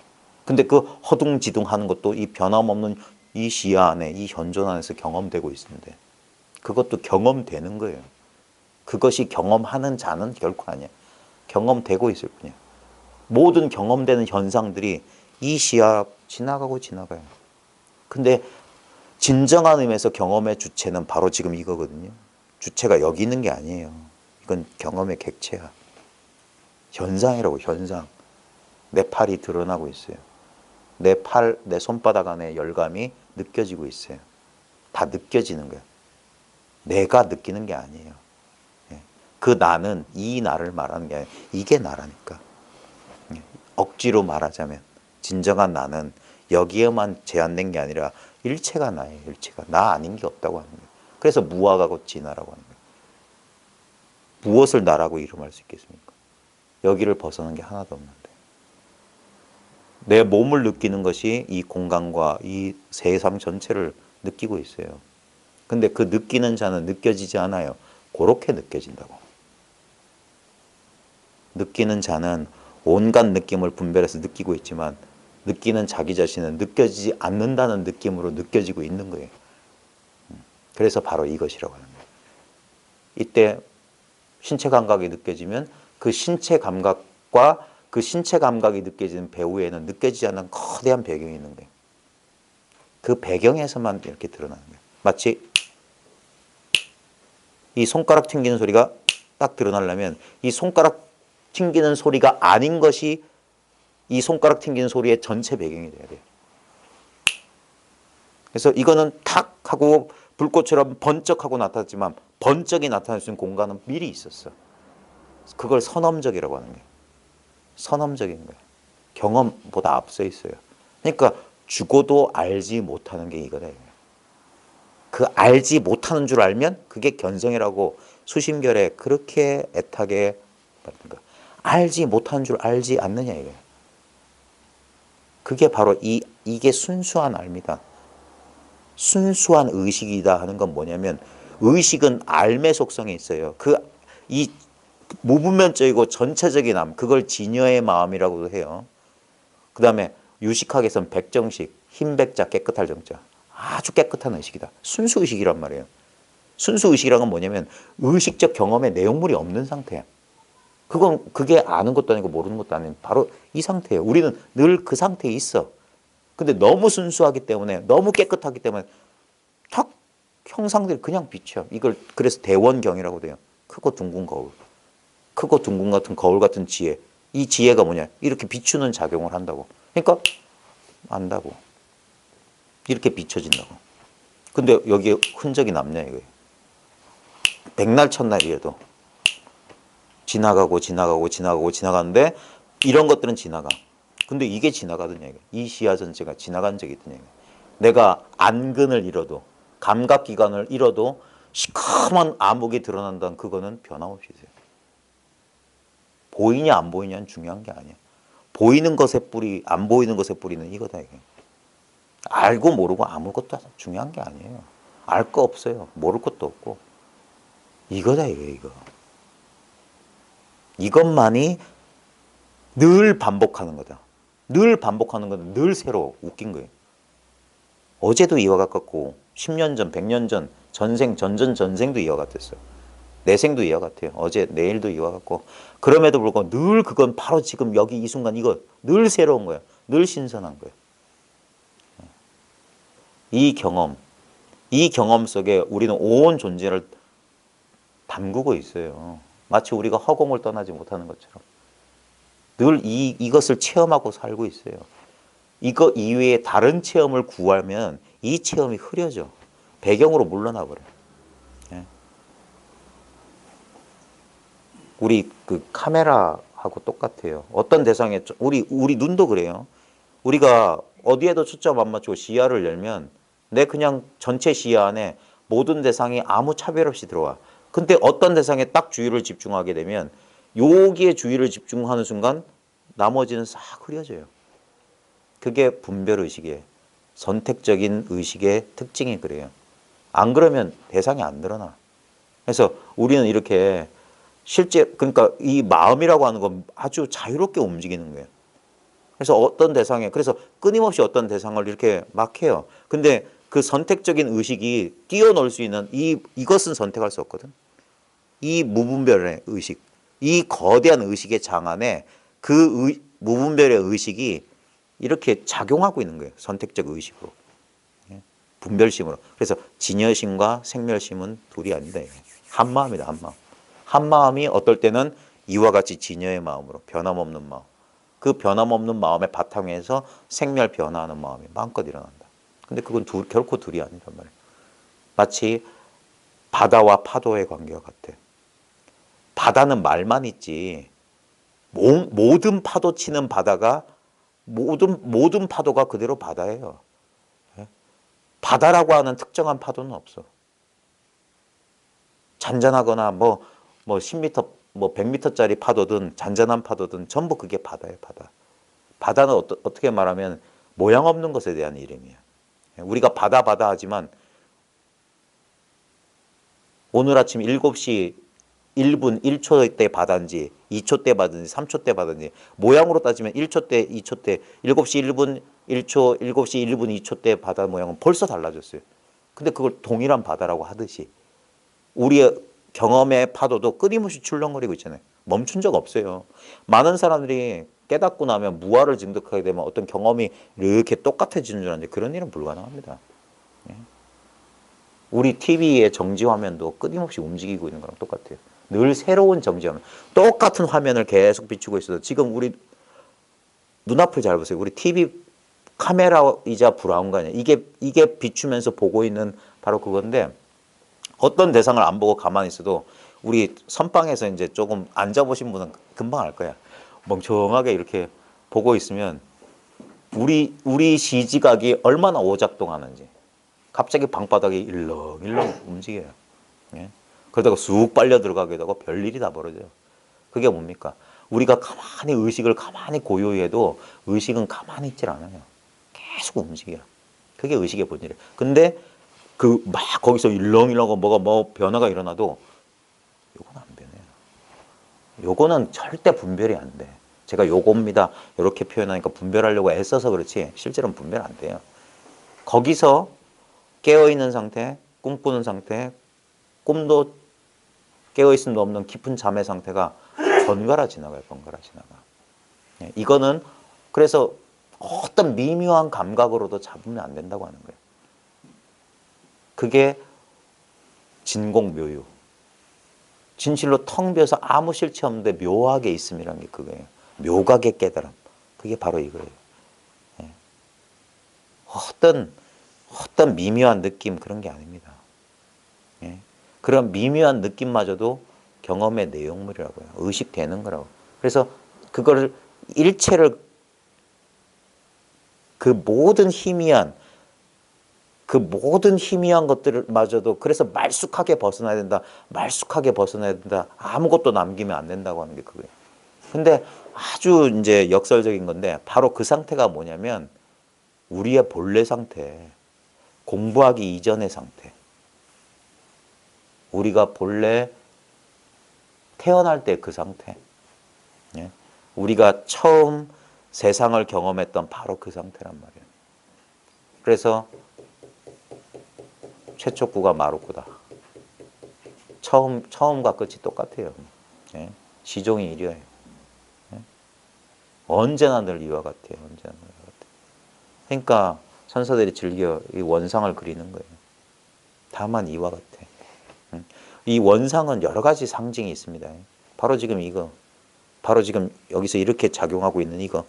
근데 그 허둥지둥하는 것도 이 변함없는 이 시야 안에, 이 현존 안에서 경험되고 있는데 그것도 경험되는 거예요. 그것이 경험하는 자는 결코 아니야. 경험되고 있을 뿐이야. 모든 경험되는 현상들이 이 시야 지나가요. 근데 진정한 의미에서 경험의 주체는 바로 지금 이거거든요. 주체가 여기 있는 게 아니에요. 이건 경험의 객체야. 현상이라고, 현상. 내 팔이 드러나고 있어요. 내 손바닥 안에 열감이 느껴지고 있어요. 다 느껴지는 거야. 내가 느끼는 게 아니에요. 그 나는 이 나를 말하는 게 아니라 이게 나라니까. 억지로 말하자면 진정한 나는 여기에만 제한된 게 아니라 일체가 나예요. 일체가. 나 아닌 게 없다고 하는 거예요. 그래서 무화하고 진화라고 하는 거예요. 무엇을 나라고 이름할 수 있겠습니까? 여기를 벗어난 게 하나도 없는데. 내 몸을 느끼는 것이 이 공간과 이 세상 전체를 느끼고 있어요. 근데 그 느끼는 자는 느껴지지 않아요. 그렇게 느껴진다고. 느끼는 자는 온갖 느낌을 분별해서 느끼고 있지만 느끼는 자기 자신은 느껴지지 않는다는 느낌으로 느껴지고 있는 거예요. 그래서 바로 이것이라고 하는 거예요. 이때 신체 감각이 느껴지면 그 신체 감각과 그 신체 감각이 느껴지는 배후에는 느껴지지 않는 거대한 배경이 있는 거예요. 그 배경에서만 이렇게 드러나는 거예요. 마치 이 손가락 튕기는 소리가 딱 드러나려면 이 손가락 튕기는 소리가 아닌 것이 이 손가락 튕기는 소리의 전체 배경이 돼야 돼요. 그래서 이거는 탁 하고 불꽃처럼 번쩍하고 나타났지만 번쩍이 나타날 수 있는 공간은 미리 있었어. 그걸 선엄적이라고 하는 거예요. 선엄적인 거예요. 경험보다 앞서 있어요. 그러니까 죽어도 알지 못하는 게 이거다. 그 알지 못하는 줄 알면 그게 견성이라고 수심결에 그렇게 애타게 말하는 거야. 알지 못하는 줄 알지 않느냐 이거예요. 그게 바로 이게 순수한 알입니다. 순수한 의식이다 하는 건 뭐냐면 의식은 알의 속성이 있어요. 이 무분별적이고 전체적인 암, 그걸 진여의 마음이라고도 해요. 그 다음에 유식학에서는 백정식, 흰백자, 깨끗할 정자. 아주 깨끗한 의식이다. 순수 의식이란 말이에요. 순수 의식이란 건 뭐냐면 의식적 경험에 내용물이 없는 상태야. 그게 아는 것도 아니고 모르는 것도 아닌 바로 이 상태예요. 우리는 늘 그 상태에 있어. 근데 너무 순수하기 때문에 너무 깨끗하기 때문에 탁 형상들이 그냥 비쳐. 이걸 그래서 대원경이라고 돼요. 크고 둥근 거울. 크고 둥근 같은 거울 같은 지혜. 이 지혜가 뭐냐? 이렇게 비추는 작용을 한다고. 그러니까 안다고. 이렇게 비춰진다고. 근데 여기에 흔적이 남냐 이거예요. 백날 첫날이어도 지나가는데 이런 것들은 지나가. 근데 이게 지나가더냐 이거. 이 시야 전체가 지나간 적이 있더냐 이거. 내가 안근을 잃어도 감각기관을 잃어도 시커먼 암흑이 드러난다는 그거는 변함없이 있어요. 보이냐 안 보이냐는 중요한 게 아니야. 보이는 것의 뿌리, 안 보이는 것의 뿌리는 이거다 이게. 알고 모르고 아무것도 중요한 게 아니에요. 알 거 없어요. 모를 것도 없고. 이거다 이거. 이것만이 늘 반복하는 거다. 늘 반복하는 건 늘 새로 웃긴 거예요. 어제도 이와 같았고 10년 전, 100년 전, 전생도 이와 같았어요. 내생도 이와 같아요. 어제, 내일도 이와 같고. 그럼에도 불구하고 늘 그건 바로 지금 여기 이 순간 이거 늘 새로운 거예요. 늘 신선한 거예요. 이 경험 속에 우리는 온 존재를 담그고 있어요. 마치 우리가 허공을 떠나지 못하는 것처럼. 늘 이것을 체험하고 살고 있어요. 이거 이외에 다른 체험을 구하면 이 체험이 흐려져. 배경으로 물러나 버려요. 예. 우리 그 카메라하고 똑같아요. 어떤 대상에 우리 눈도 그래요. 우리가 어디에도 초점 안 맞추고 시야를 열면 내 그냥 전체 시야 안에 모든 대상이 아무 차별 없이 들어와. 근데 어떤 대상에 딱 주의를 집중하게 되면 여기에 주의를 집중하는 순간 나머지는 싹 흐려져요. 그게 분별의식이에요. 선택적인 의식의 특징이 그래요. 안 그러면 대상이 안 드러나. 그래서 우리는 이렇게 그러니까 이 마음이라고 하는 건 아주 자유롭게 움직이는 거예요. 그래서 그래서 끊임없이 어떤 대상을 이렇게 막 해요. 근데 그 선택적인 의식이 뛰어놀 수 있는 이것은 선택할 수 없거든. 이 무분별의 의식, 이 거대한 의식의 장 안에 무분별의 의식이 이렇게 작용하고 있는 거예요. 선택적 의식으로. 분별심으로. 그래서 진여심과 생멸심은 둘이 아니다. 한 마음이다. 한 마음. 한 마음이 어떨 때는 이와 같이 진여의 마음으로 변함없는 마음. 그 변함없는 마음의 바탕에서 생멸 변화하는 마음이 마음껏 일어난다. 근데 그건 결코 둘이 아니란 말이에요. 마치 바다와 파도의 관계와 같아. 바다는 말만 있지. 모든 파도 치는 바다가 모든 파도가 그대로 바다예요. 바다라고 하는 특정한 파도는 없어. 잔잔하거나 뭐 10m, 뭐 100m짜리 파도든 잔잔한 파도든 전부 그게 바다예요, 바다. 바다는 어떻게 말하면 모양 없는 것에 대한 이름이에요. 우리가 바다 바다 하지만 오늘 아침 7시 1분 1초 때 바다인지 2초 때 바다인지 3초 때 바다인지 모양으로 따지면 1초 때 2초 때 7시 1분 1초 7시 1분 2초 때 바다 모양은 벌써 달라졌어요. 근데 그걸 동일한 바다라고 하듯이 우리의 경험의 파도도 끊임없이 출렁거리고 있잖아요. 멈춘 적 없어요. 많은 사람들이 깨닫고 나면 무아를 증득하게 되면 어떤 경험이 이렇게 똑같아지는 줄 아는데 그런 일은 불가능합니다. 우리 TV의 정지 화면도 끊임없이 움직이고 있는 거랑 똑같아요. 늘 새로운 정지 화면. 똑같은 화면을 계속 비추고 있어도 지금 우리 눈앞을 잘 보세요. 우리 TV 카메라이자 브라운관이에요. 이게 비추면서 보고 있는 바로 그건데 어떤 대상을 안 보고 가만히 있어도 우리 선방에서 이제 조금 앉아보신 분은 금방 알 거야. 멍청하게 이렇게 보고 있으면 우리 시지각이 얼마나 오작동하는지. 갑자기 방바닥이 일렁일렁 움직여요. 예? 그러다가 쑥 빨려 들어가게 되고 별일이 다 벌어져요. 그게 뭡니까? 우리가 가만히 의식을 가만히 고요히 해도 의식은 가만히 있질 않아요. 계속 움직여요. 그게 의식의 본질이에요. 근데 그 막 거기서 일렁일렁하고 뭐가 뭐 변화가 일어나도 요건 안 변해요. 요거는 절대 분별이 안 돼. 제가 요겁니다. 이렇게 표현하니까 분별하려고 애써서 그렇지 실제로는 분별 안 돼요. 거기서 깨어있는 상태, 꿈꾸는 상태, 꿈도 깨어있음도 없는 깊은 잠의 상태가 번갈아 지나가요. 번갈아 지나가. 이거는 그래서 어떤 미묘한 감각으로도 잡으면 안 된다고 하는 거예요. 그게 진공묘유. 진실로 텅 비어서 아무 실체 없는데 묘하게 있음이라는 게 그거예요. 묘각의 깨달음. 그게 바로 이거예요. 어떤 미묘한 느낌 그런 게 아닙니다. 그런 미묘한 느낌마저도 경험의 내용물이라고요. 의식되는 거라고. 그래서 그거를 일체를 그 모든 희미한 것들마저도 그래서 말쑥하게 벗어나야 된다. 말쑥하게 벗어나야 된다. 아무것도 남기면 안 된다고 하는 게 그거예요. 근데 아주 이제 역설적인 건데 바로 그 상태가 뭐냐면 우리의 본래 상태, 공부하기 이전의 상태. 우리가 본래 태어날 때 그 상태. 우리가 처음 세상을 경험했던 바로 그 상태란 말이에요. 그래서 최초구가 마루구다. 처음과 끝이 똑같아요. 시종이 이려요. 언제나 늘 이와 같아요. 언제나 늘 이와 같아요. 그러니까 선사들이 즐겨 이 원상을 그리는 거예요. 다만 이와 같아. 이 원상은 여러 가지 상징이 있습니다. 바로 지금 이거. 바로 지금 여기서 이렇게 작용하고 있는 이거.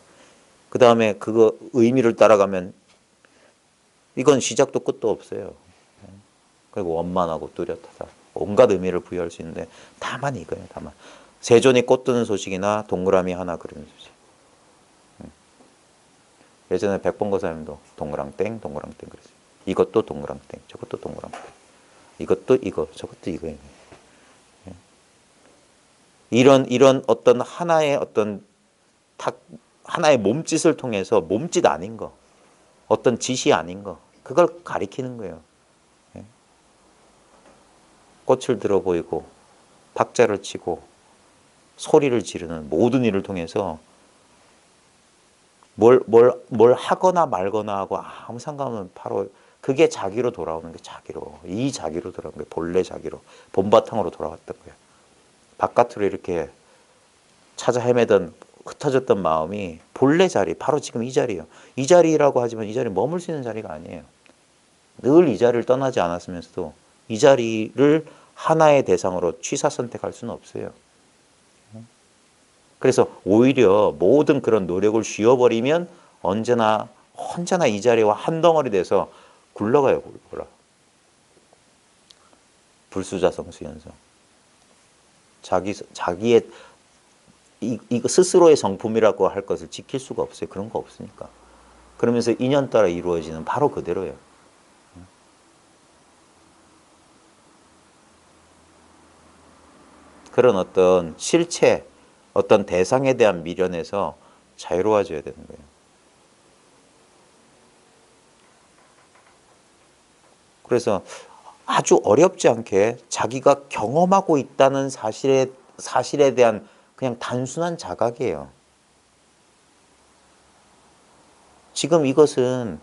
그 다음에 그거 의미를 따라가면 이건 시작도 끝도 없어요. 그리고 원만하고 뚜렷하다. 온갖 의미를 부여할 수 있는데 다만 이거예요. 다만. 세존이 꽃드는 소식이나 동그라미 하나 그리는 소식. 예전에 백범거사님도 동그랑땡 동그랑땡 그랬어요. 이것도 동그랑땡 저것도 동그랑땡. 이것도 이거 저것도 이거예요. 이런 어떤 하나의 하나의 몸짓을 통해서 몸짓 아닌 거, 어떤 짓이 아닌 거, 그걸 가리키는 거예요. 꽃을 들어 보이고, 박자를 치고, 소리를 지르는 모든 일을 통해서 뭘 하거나 말거나 하고 아무 상관없는 바로 그게 자기로 돌아오는 게 자기로. 이 자기로 돌아오는 게 본래 자기로. 본바탕으로 돌아왔던 거예요. 바깥으로 이렇게 찾아 헤매던 흩어졌던 마음이 본래 자리, 바로 지금 이 자리예요. 이 자리라고 하지만 이 자리에 머물 수 있는 자리가 아니에요. 늘 이 자리를 떠나지 않았으면서도 이 자리를 하나의 대상으로 취사 선택할 수는 없어요. 그래서 오히려 모든 그런 노력을 쉬어버리면 언제나 이 자리와 한 덩어리 돼서 굴러가요. 굴러가. 불수자성수연성. 자기의 이거 스스로의 성품이라고 할 것을 지킬 수가 없어요. 그런 거 없으니까. 그러면서 인연 따라 이루어지는 바로 그대로예요. 그런 어떤 실체, 어떤 대상에 대한 미련에서 자유로워져야 되는 거예요. 그래서 아주 어렵지 않게 자기가 경험하고 있다는 사실에 대한 그냥 단순한 자각이에요. 지금 이것은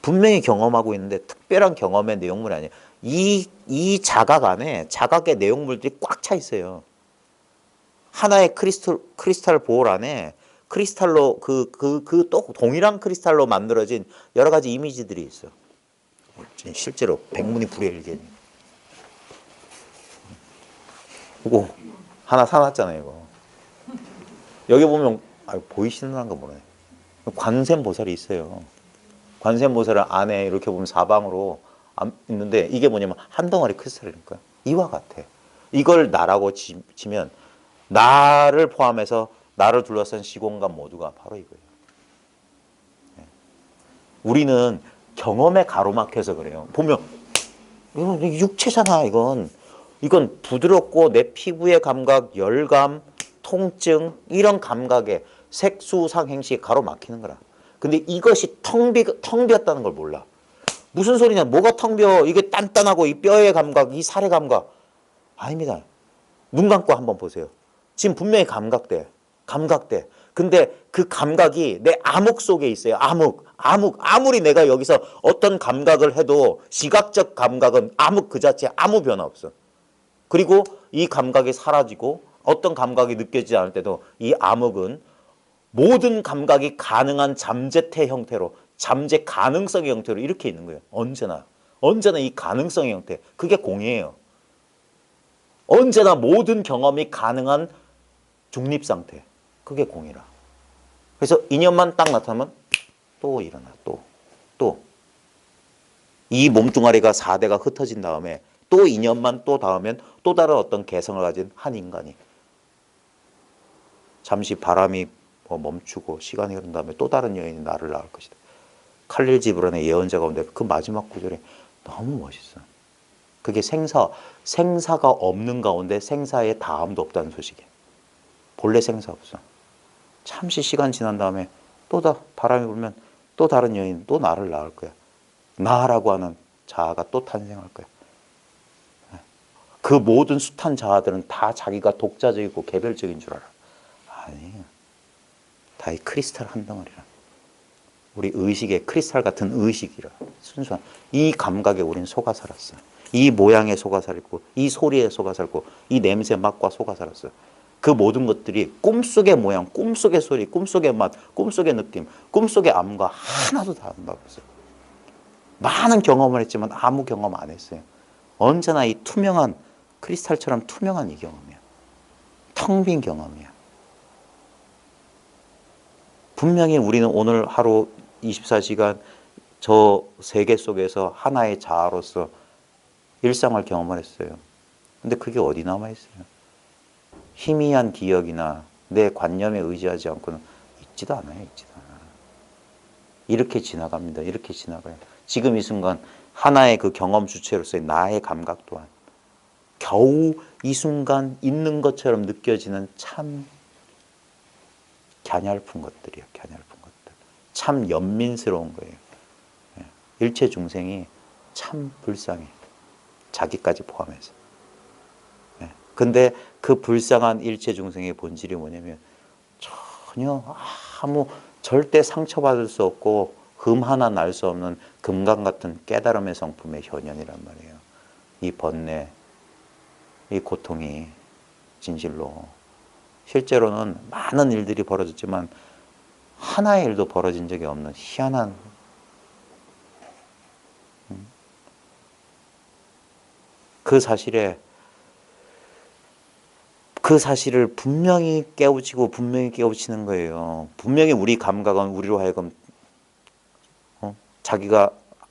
분명히 경험하고 있는데 특별한 경험의 내용물이 아니에요. 이 자각 안에 자각의 내용물들이 꽉 차 있어요. 하나의 크리스탈 볼 안에 크리스탈로 또 동일한 크리스탈로 만들어진 여러 가지 이미지들이 있어. 실제로 백문이 불여일견. 이거 하나 사놨잖아요, 이거. 여기 보면 보이시는 거 모르네. 관세음보살이 있어요. 관세음보살 안에 이렇게 보면 사방으로 있는데 이게 뭐냐면 한 덩어리 크리스탈이니까 이와 같아. 이걸 나라고 치면 나를 포함해서 나를 둘러싼 시공간 모두가 바로 이거예요. 우리는 경험에 가로막혀서 그래요. 보면 이건 육체잖아. 이건 부드럽고 내 피부의 감각, 열감, 통증 이런 감각에 색수상행시 가로막히는 거라. 근데 이것이 텅 비었다는 걸 몰라. 무슨 소리냐? 뭐가 텅 비어? 이게 단단하고 이 뼈의 감각, 이 살의 감각 아닙니다. 눈 감고 한번 보세요. 지금 분명히 감각돼. 근데 그 감각이 내 암흑 속에 있어요. 아무리 내가 여기서 어떤 감각을 해도 시각적 감각은 암흑 그 자체에 아무 변화 없어. 그리고 이 감각이 사라지고 어떤 감각이 느껴지지 않을 때도 이 암흑은 모든 감각이 가능한 잠재태 형태로 잠재 가능성의 형태로 이렇게 있는 거예요. 언제나 이 가능성의 형태. 그게 공이에요. 언제나 모든 경험이 가능한 중립 상태. 그게 공이라. 그래서 인연만 딱 나타나면 또 일어나. 또. 이 몸뚱아리가 4대가 흩어진 다음에 또 인연만 또 닿으면 또 다른 어떤 개성을 가진 한 인간이 잠시 바람이 멈추고 시간이 흐른 다음에 또 다른 여인이 나를 낳을 것이다. 칼릴 지브란의 예언자 가운데 그 마지막 구절이 너무 멋있어. 그게 생사가 없는 가운데 생사의 다함도 없다는 소식이야. 본래 생사 없어. 잠시 시간 지난 다음에 또 바람이 불면 또 다른 여인 또 나를 낳을 거야. 나라고 하는 자아가 또 탄생할 거야. 그 모든 숱한 자아들은 다 자기가 독자적이고 개별적인 줄 알아. 아니에요. 다 이 크리스탈 한 덩어리라. 우리 의식의 크리스탈 같은 의식이라. 순수한 이 감각에 우리는 속아 살았어. 이 모양에 속아 살았고 이 소리에 속아 살고 이 냄새 맛과 속아 살았어. 그 모든 것들이 꿈속의 모양, 꿈속의 소리, 꿈속의 맛, 꿈속의 느낌, 꿈속의 암과 하나도 다 안 바꿨어요. 많은 경험을 했지만 아무 경험 안 했어요. 언제나 이 투명한 크리스탈처럼 투명한 이 경험이야. 텅 빈 경험이야. 분명히 우리는 오늘 하루 24시간 저 세계 속에서 하나의 자아로서 일상을 경험을 했어요. 근데 그게 어디 남아있어요? 희미한 기억이나 내 관념에 의지하지 않고는 있지도 않아요. 이렇게 지나갑니다. 이렇게 지나가요. 지금 이 순간 하나의 그 경험 주체로서의 나의 감각 또한 겨우 이 순간 있는 것처럼 느껴지는 참 갸냘픈 것들이에요. 갸냘픈 것들. 참 연민스러운 거예요. 일체 중생이 참 불쌍해. 자기까지 포함해서. 근데 그 불쌍한 일체 중생의 본질이 뭐냐면 전혀 아무 절대 상처받을 수 없고 흠 하나 날 수 없는 금강 같은 깨달음의 성품의 현현이란 말이에요. 이 번뇌, 이 고통이 진실로 실제로는 많은 일들이 벌어졌지만 하나의 일도 벌어진 적이 없는 희한한 그 사실을 분명히 깨우치고 분명히 깨우치는 거예요. 분명히 우리 감각은 우리로 하여금 자기가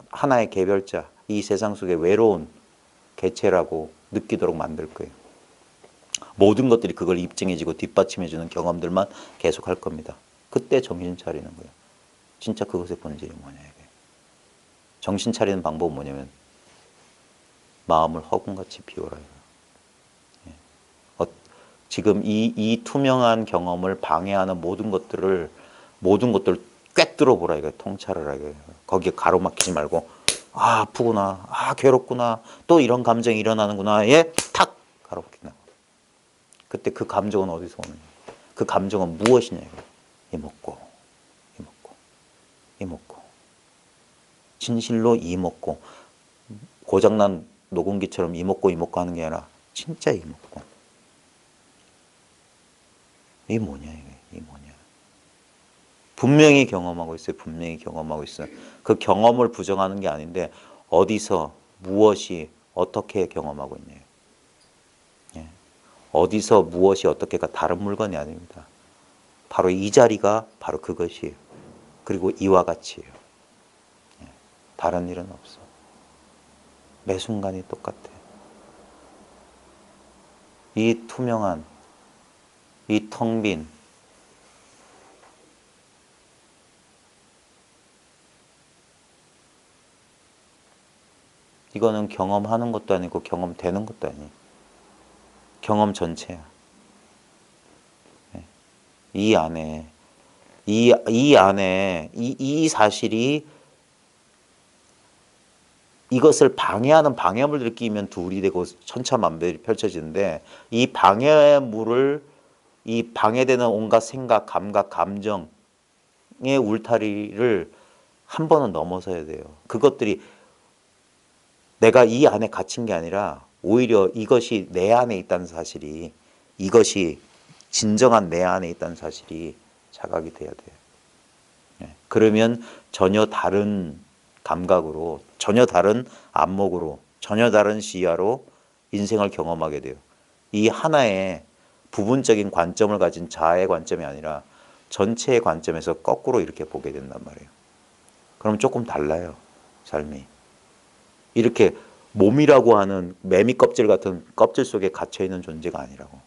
하나의 개별자, 이 세상 속의 외로운 개체라고 느끼도록 만들 거예요. 모든 것들이 그걸 입증해주고 뒷받침해주는 경험들만 계속 할 겁니다. 그때 정신 차리는 거예요. 진짜 그것의 본질이 뭐냐 이게. 정신 차리는 방법은 뭐냐면 마음을 허공같이 비워라. 지금 이 투명한 경험을 방해하는 모든 것들을 꿰뚫어 보라 이거예요. 통찰을 하게. 거기에 가로막히지 말고, 아, 아프구나, 아, 괴롭구나, 또 이런 감정이 일어나는구나, 예, 탁 가로막힌다. 그때 그 감정은 어디서 오느냐? 그 감정은 무엇이냐 이거예요. 이목고, 이목고, 이목고. 진실로 이목고. 고장난 녹음기처럼 이목고 이목고 하는 게 아니라 진짜 이목고. 이게 뭐냐 이게 뭐냐. 분명히 경험하고 있어요. 분명히 경험하고 있어요. 그 경험을 부정하는 게 아닌데 어디서 무엇이 어떻게 경험하고 있냐. 예. 어디서 무엇이 어떻게가 다른 물건이 아닙니다. 바로 이 자리가 바로 그것이에요. 그리고 이와 같이에요. 예. 다른 일은 없어. 매 순간이 똑같아. 이 투명한, 이 텅 빈, 이거는 경험하는 것도 아니고 경험되는 것도 아니에요. 경험 전체야. 이 안에, 이 안에, 이 사실이 이것을 방해하는 방해물들이 끼면 둘이 되고 천차만별이 펼쳐지는데 이 방해물을 이 방해되는 온갖 생각, 감각, 감정의 울타리를 한 번은 넘어서야 돼요. 그것들이 내가 이 안에 갇힌 게 아니라 오히려 이것이 내 안에 있다는 사실이 이것이 진정한 내 안에 있다는 사실이 자각이 돼야 돼요. 그러면 전혀 다른 감각으로 전혀 다른 안목으로 전혀 다른 시야로 인생을 경험하게 돼요. 이 하나의 부분적인 관점을 가진 자아의 관점이 아니라 전체의 관점에서 거꾸로 이렇게 보게 된단 말이에요. 그럼 조금 달라요. 삶이. 이렇게 몸이라고 하는 매미 껍질 같은 껍질 속에 갇혀있는 존재가 아니라고.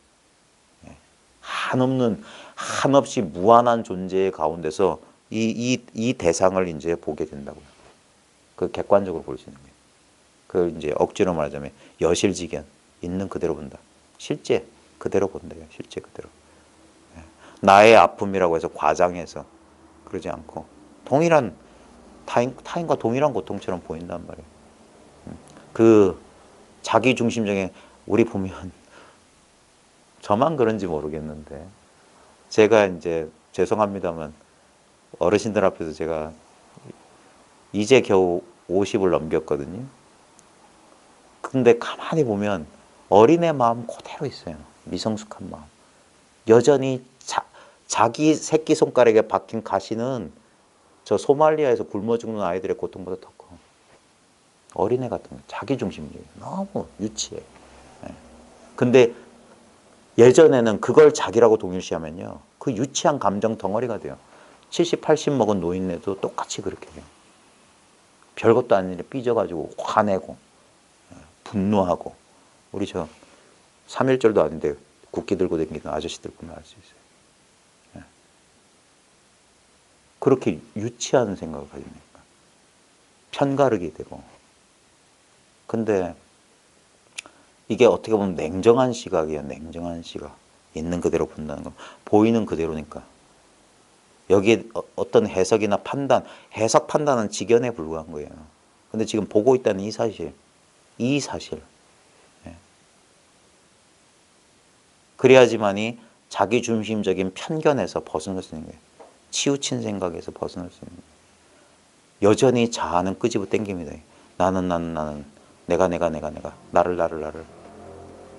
한없이 무한한 존재의 가운데서 이 대상을 이제 보게 된다고요. 그 객관적으로 볼 수 있는 거예요. 그 이제 억지로 말하자면 여실직연, 있는 그대로 본다. 실제 그대로 본다요. 실제 그대로. 나의 아픔이라고 해서 과장해서 그러지 않고 동일한 타인과 동일한 고통처럼 보인단 말이에요. 그 자기 중심적인 우리 보면 저만 그런지 모르겠는데 제가 이제 죄송합니다만 어르신들 앞에서 제가 이제 겨우 50을 넘겼거든요. 근데 가만히 보면 어린애 마음 그대로 있어요. 미성숙한 마음. 여전히 자기 새끼손가락에 박힌 가시는 저 소말리아에서 굶어 죽는 아이들의 고통보다 더 커. 어린애 같은 거. 자기중심적이에요. 너무 유치해. 근데 예전에는 그걸 자기라고 동일시하면요. 그 유치한 감정 덩어리가 돼요. 70, 80 먹은 노인네도 똑같이 그렇게 해요. 별것도 아닌 일에 삐져가지고 화내고 분노하고 우리 저 3.1절도 아닌데 국기 들고 다니는 아저씨들 보면 알 수 있어요. 그렇게 유치한 생각을 가지니까 편가르게 되고 근데 이게 어떻게 보면 냉정한 시각이에요. 냉정한 시각. 있는 그대로 본다는 거. 보이는 그대로니까. 여기에 어떤 해석이나 판단, 해석 판단은 직연에 불과한 거예요. 근데 지금 보고 있다는 이 사실. 그래야지만이 자기 중심적인 편견에서 벗어날 수 있는 거예요. 치우친 생각에서 벗어날 수 있는 거예요. 여전히 자아는 끄집어 당깁니다. 나는 내가 나를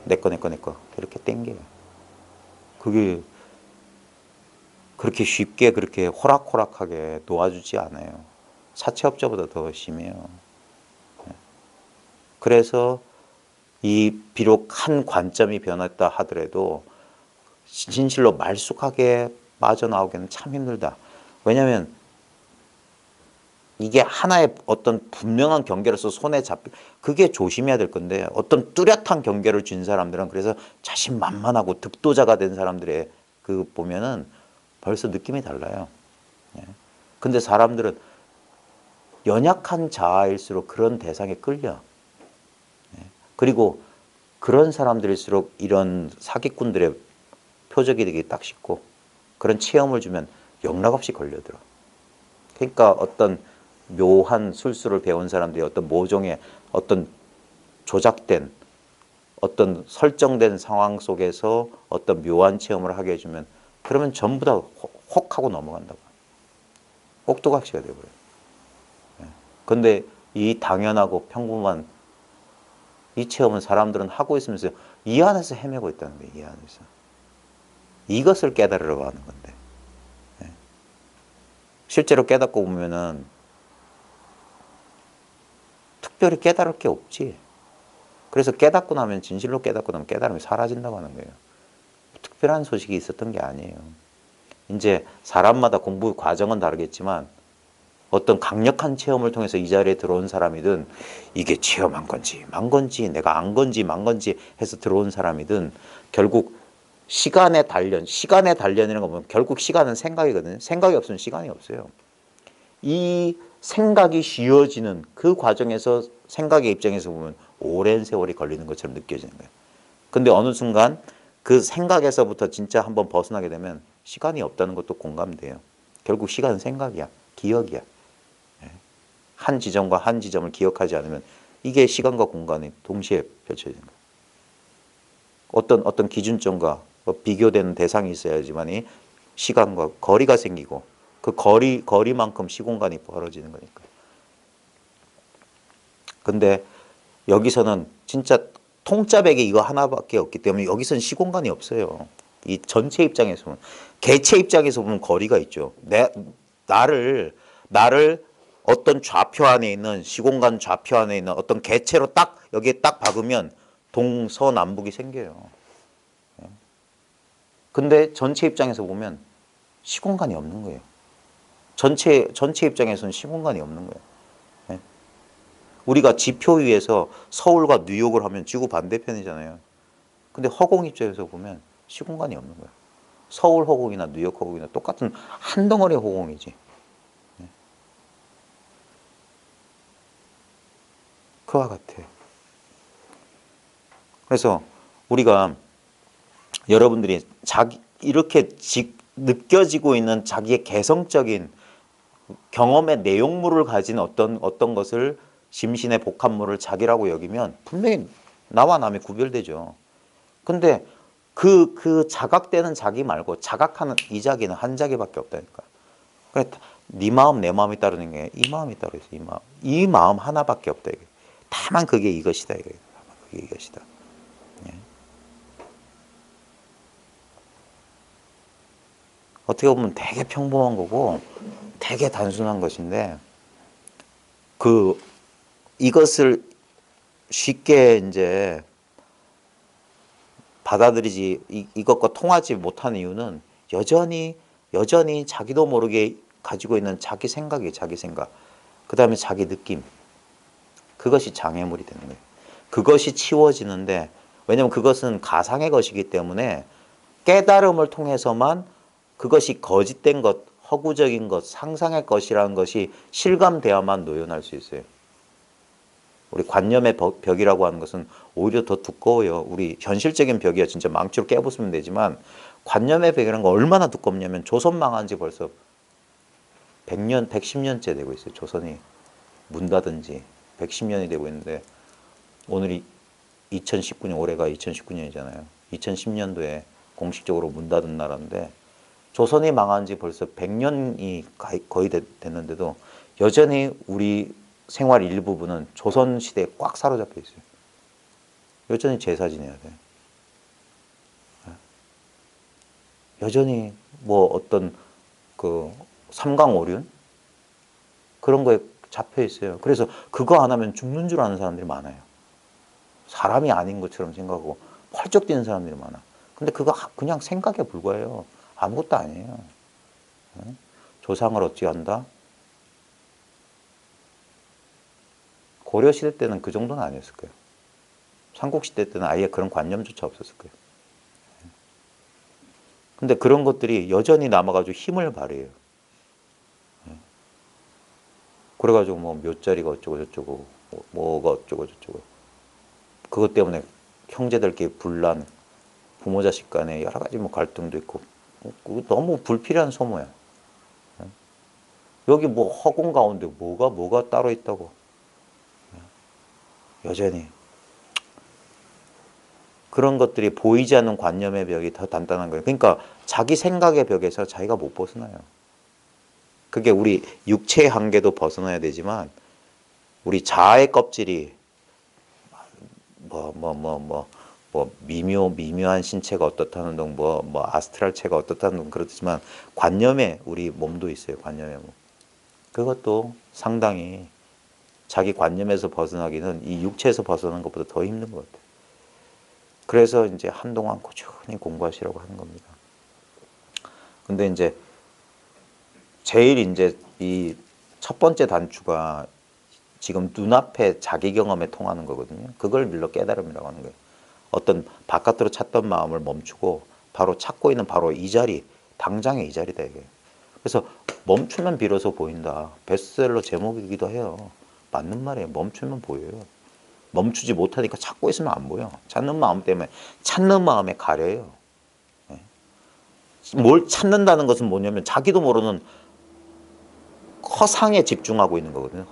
내꺼 이렇게 당겨요. 그게 그렇게 쉽게 그렇게 호락호락하게 놓아주지 않아요. 사채업자보다 더 심해요. 그래서 이 비록 한 관점이 변했다 하더라도 진실로 말쑥하게 빠져나오기는 참 힘들다. 왜냐하면 이게 하나의 어떤 분명한 경계로서 손에 그게 조심해야 될 건데 어떤 뚜렷한 경계를 쥔 사람들은 그래서 자신만만하고 득도자가 된 사람들의 그 보면은 벌써 느낌이 달라요. 근데 사람들은 연약한 자아일수록 그런 대상에 끌려. 그리고 그런 사람들일수록 이런 사기꾼들의 표적이 되기 딱 쉽고 그런 체험을 주면 영락없이 걸려들어. 그러니까 어떤 묘한 술수를 배운 사람들이 어떤 모종의 어떤 조작된 어떤 설정된 상황 속에서 어떤 묘한 체험을 하게 해주면 그러면 전부 다 혹 하고 넘어간다고. 꼭두각시가 돼버려요. 근데 이 당연하고 평범한 이 체험은 사람들은 하고 있으면서 이 안에서 헤매고 있다는 거예요. 이 안에서. 이것을 깨달으려고 하는 건데. 실제로 깨닫고 보면은 특별히 깨달을 게 없지. 그래서 깨닫고 나면 진실로 깨닫고 나면 깨달음이 사라진다고 하는 거예요. 특별한 소식이 있었던 게 아니에요. 이제 사람마다 공부 과정은 다르겠지만 어떤 강력한 체험을 통해서 이 자리에 들어온 사람이든 이게 체험한 건지 만 건지 내가 안 건지 만 건지 해서 들어온 사람이든 결국 시간의 단련이라는 거 보면 결국 시간은 생각이거든요. 생각이 없으면 시간이 없어요. 이 생각이 쉬워지는 그 과정에서 생각의 입장에서 보면 오랜 세월이 걸리는 것처럼 느껴지는 거예요. 근데 어느 순간 그 생각에서부터 진짜 한번 벗어나게 되면 시간이 없다는 것도 공감돼요. 결국 시간은 생각이야. 기억이야. 한 지점과 한 지점을 기억하지 않으면 이게 시간과 공간이 동시에 펼쳐지는 거예요. 어떤 기준점과 비교되는 대상이 있어야지만이 시간과 거리가 생기고 그 거리만큼 시공간이 벌어지는 거니까. 근데 여기서는 진짜 통짜배기 이거 하나밖에 없기 때문에 여기서는 시공간이 없어요. 이 전체 입장에서 보면 개체 입장에서 보면 거리가 있죠. 나를 어떤 좌표 안에 있는 시공간 좌표 안에 있는 어떤 개체로 딱 여기에 딱 박으면 동서남북이 생겨요. 근데 전체 입장에서 보면 시공간이 없는 거예요. 전체 입장에서는 시공간이 없는 거예요. 예? 우리가 지표 위에서 서울과 뉴욕을 하면 지구 반대편이잖아요. 근데 허공 입장에서 보면 시공간이 없는 거예요. 서울 허공이나 뉴욕 허공이나 똑같은 한 덩어리 허공이지. 예? 그와 같아. 그래서 우리가 여러분들이 이렇게 느껴지고 있는 자기의 개성적인 경험의 내용물을 가진 어떤 것을 심신의 복합물을 자기라고 여기면 분명히 나와 남이 구별되죠. 근데 그 자각되는 자기 말고 자각하는 이 자기는 한 자기밖에 없다니까. 그래, 네 마음 내 마음이 따르는 게 이 마음이 따르지. 이 마음 하나밖에 없다 이게. 다만 그게 이것이다 이게. 다만 그게 이것이다. 예. 어떻게 보면 되게 평범한 거고 되게 단순한 것인데 이것을 쉽게 이제 받아들이지 이것과 통하지 못하는 이유는 여전히 자기도 모르게 가지고 있는 자기 생각이 자기 생각. 그다음에 자기 느낌. 그것이 장애물이 되는 거예요. 그것이 치워지는데 왜냐하면 그것은 가상의 것이기 때문에 깨달음을 통해서만 그것이 거짓된 것, 허구적인 것, 상상의 것이라는 것이 실감돼야만 노연할 수 있어요. 우리 관념의 벽이라고 하는 것은 오히려 더 두꺼워요. 우리 현실적인 벽이야 진짜 망치로 깨부수면 되지만 관념의 벽이라는 건 얼마나 두껍냐면 조선 망한 지 벌써 100년, 110년째 되고 있어요. 조선이 문 닫은 지 110년이 되고 있는데 오늘이 2019년, 올해가 2019년이잖아요. 2010년도에 공식적으로 문 닫은 나라인데 조선이 망한 지 벌써 100년이 거의 됐는데도 여전히 우리 생활 일부분은 조선시대에 꽉 사로잡혀 있어요. 여전히 제사 지내야 돼. 여전히 뭐 어떤 그 삼강오륜 그런 거에 잡혀 있어요. 그래서 그거 안 하면 죽는 줄 아는 사람들이 많아요. 사람이 아닌 것처럼 생각하고 펄쩍 뛰는 사람들이 많아. 근데 그거 그냥 생각에 불과해요. 아무것도 아니에요. 조상을 어찌 한다? 고려시대 때는 그 정도는 아니었을 거예요. 삼국시대 때는 아예 그런 관념조차 없었을 거예요. 근데 그런 것들이 여전히 남아가지고 힘을 발휘해요. 그래가지고 뭐 묘자리가 어쩌고 저쩌고 뭐가 어쩌고 저쩌고 그것 때문에 형제들끼리 분란 부모 자식 간에 여러 가지 뭐 갈등도 있고 너무 불필요한 소모야. 여기 뭐 허공 가운데 뭐가 따로 있다고. 여전히 그런 것들이 보이지 않는 관념의 벽이 더 단단한 거예요. 그러니까 자기 생각의 벽에서 자기가 못 벗어나요. 그게 우리 육체의 한계도 벗어나야 되지만 우리 자아의 껍질이 미묘한 신체가 어떻다는 둥 아스트랄체가 어떻다는 둥 그렇지만 관념에 우리 몸도 있어요. 관념의 몸. 그것도 상당히 자기 관념에서 벗어나기는 이 육체에서 벗어나는 것보다 더 힘든 것 같아요. 그래서 이제 한동안 꾸준히 공부하시라고 하는 겁니다. 근데 이제 제일 이제 이 첫 번째 단추가 지금 눈앞에 자기 경험에 통하는 거거든요. 그걸 밀러 깨달음이라고 하는 거예요. 어떤 바깥으로 찾던 마음을 멈추고 바로 찾고 있는 바로 이 자리, 당장의 이 자리다 이게. 그래서 멈추면 비로소 보인다. 베스트셀러 제목이기도 해요. 맞는 말이에요. 멈추면 보여요. 멈추지 못하니까 찾고 있으면 안 보여. 찾는 마음 때문에 찾는 마음에 가려요. 뭘 찾는다는 것은 뭐냐면 자기도 모르는 허상에 집중하고 있는 거거든요.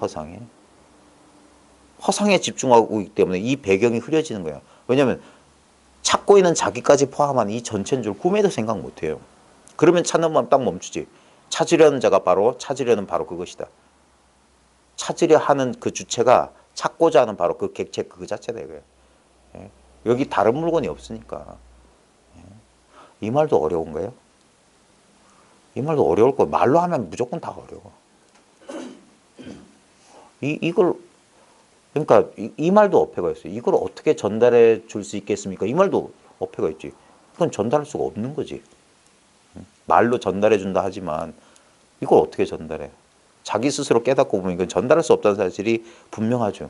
허상에 집중하고 있기 때문에 이 배경이 흐려지는 거야. 왜냐하면 찾고 있는 자기까지 포함한 이 전체인 줄 꿈에도 생각 못해요. 그러면 찾는 마음 딱 멈추지. 찾으려는 자가 찾으려는 바로 그것이다. 찾으려 하는 그 주체가 찾고자 하는 바로 그 객체 그 자체다 이거예요. 여기 다른 물건이 없으니까. 이 말도 어려운가요? 이 말도 어려울 거예요. 말로 하면 무조건 다 어려워. 이걸 그러니까 이 말도 어폐가 있어요. 이걸 어떻게 전달해 줄 수 있겠습니까? 이 말도 어폐가 있지. 그건 전달할 수가 없는 거지. 말로 전달해 준다 하지만 이걸 어떻게 전달해? 자기 스스로 깨닫고 보면 이건 전달할 수 없다는 사실이 분명하죠.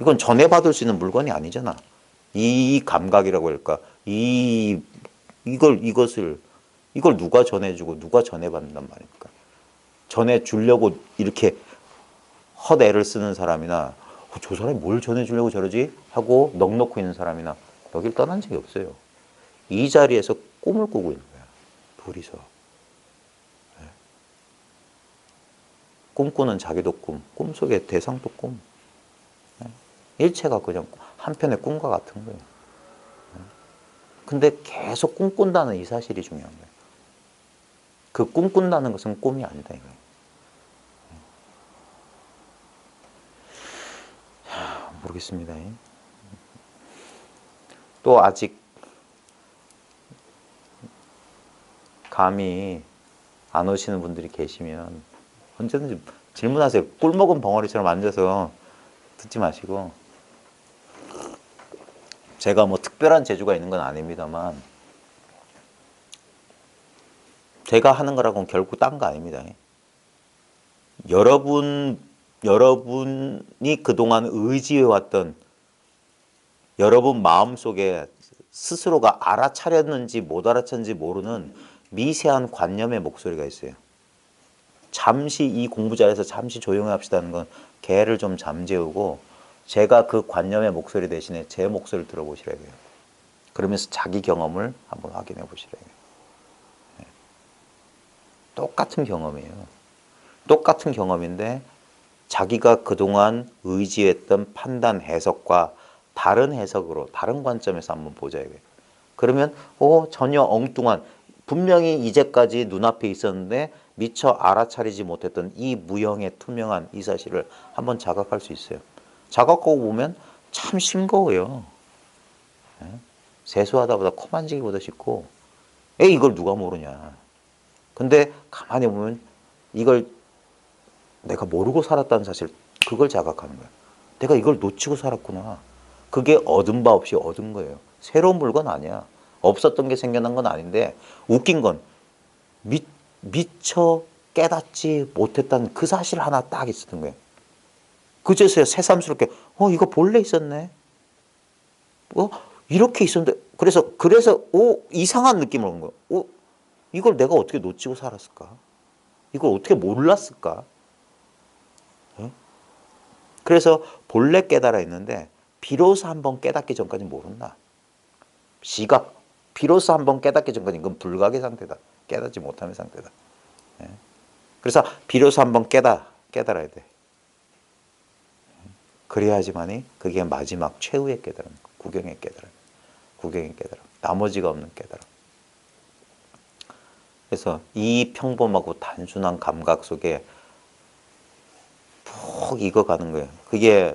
이건 전해받을 수 있는 물건이 아니잖아. 이 감각이라고 할까? 이걸 누가 전해주고 누가 전해받는단 말입니까? 전해주려고 이렇게 헛애를 쓰는 사람이나 저 사람이 뭘 전해주려고 저러지? 하고 넋 놓고 있는 사람이나 여길 떠난 적이 없어요. 이 자리에서 꿈을 꾸고 있는 거야. 둘이서. 꿈꾸는 자기도 꿈, 꿈속의 대상도 꿈. 일체가 그냥 한편의 꿈과 같은 거예요. 근데 계속 꿈꾼다는 이 사실이 중요한 거예요. 그 꿈꾼다는 것은 꿈이 아니다 이거예요. 모르겠습니다. 또 아직 감이 안 오시는 분들이 계시면 언제든지 질문하세요. 꿀 먹은 벙어리처럼 앉아서 듣지 마시고 제가 뭐 특별한 재주가 있는 건 아닙니다만 제가 하는 거라고는 결국 딴 거 아닙니다. 여러분이 그동안 의지해왔던 여러분 마음속에 스스로가 알아차렸는지 못 알아차렸는지 모르는 미세한 관념의 목소리가 있어요. 잠시 이 공부 자리에서 잠시 조용히 합시다는 건 개를 좀 잠재우고 제가 그 관념의 목소리 대신에 제 목소리를 들어보시라고요. 그러면서 자기 경험을 한번 확인해 보시라고요. 똑같은 경험이에요. 똑같은 경험인데 자기가 그동안 의지했던 판단 해석과 다른 해석으로 다른 관점에서 한번 보자 이거예요. 그러면 전혀 엉뚱한 분명히 이제까지 눈앞에 있었는데 미처 알아차리지 못했던 이 무형의 투명한 이 사실을 한번 자각할 수 있어요. 자각하고 보면 참 싱거워요. 세수하다 보다 코 만지기보다 쉽고 이걸 누가 모르냐. 근데 가만히 보면 이걸 내가 모르고 살았다는 사실 그걸 자각하는 거야. 내가 이걸 놓치고 살았구나. 그게 얻은 바 없이 얻은 거예요. 새로운 물건 아니야. 없었던 게 생겨난 건 아닌데 웃긴 건 미처 깨닫지 못했다는 그 사실 하나 딱 있었던 거예요. 그제서야 새삼스럽게 이거 본래 있었네. 이렇게 있었는데 그래서 이상한 느낌을 얻는 거예요. 이걸 내가 어떻게 놓치고 살았을까? 이걸 어떻게 몰랐을까? 그래서 본래 깨달아 있는데 비로소 한번 깨닫기 전까지 모른다. 시각, 비로소 한번 깨닫게 된 건 이건 불각의 상태다. 깨닫지 못하는 상태다. 예. 그래서 비로소 한번 깨달아야 돼. 그래야지만이 그게 마지막 최후의 깨달음, 구경의 깨달음, 구경의 깨달음, 나머지가 없는 깨달음. 그래서 이 평범하고 단순한 감각 속에 푹 익어가는 거예요. 그게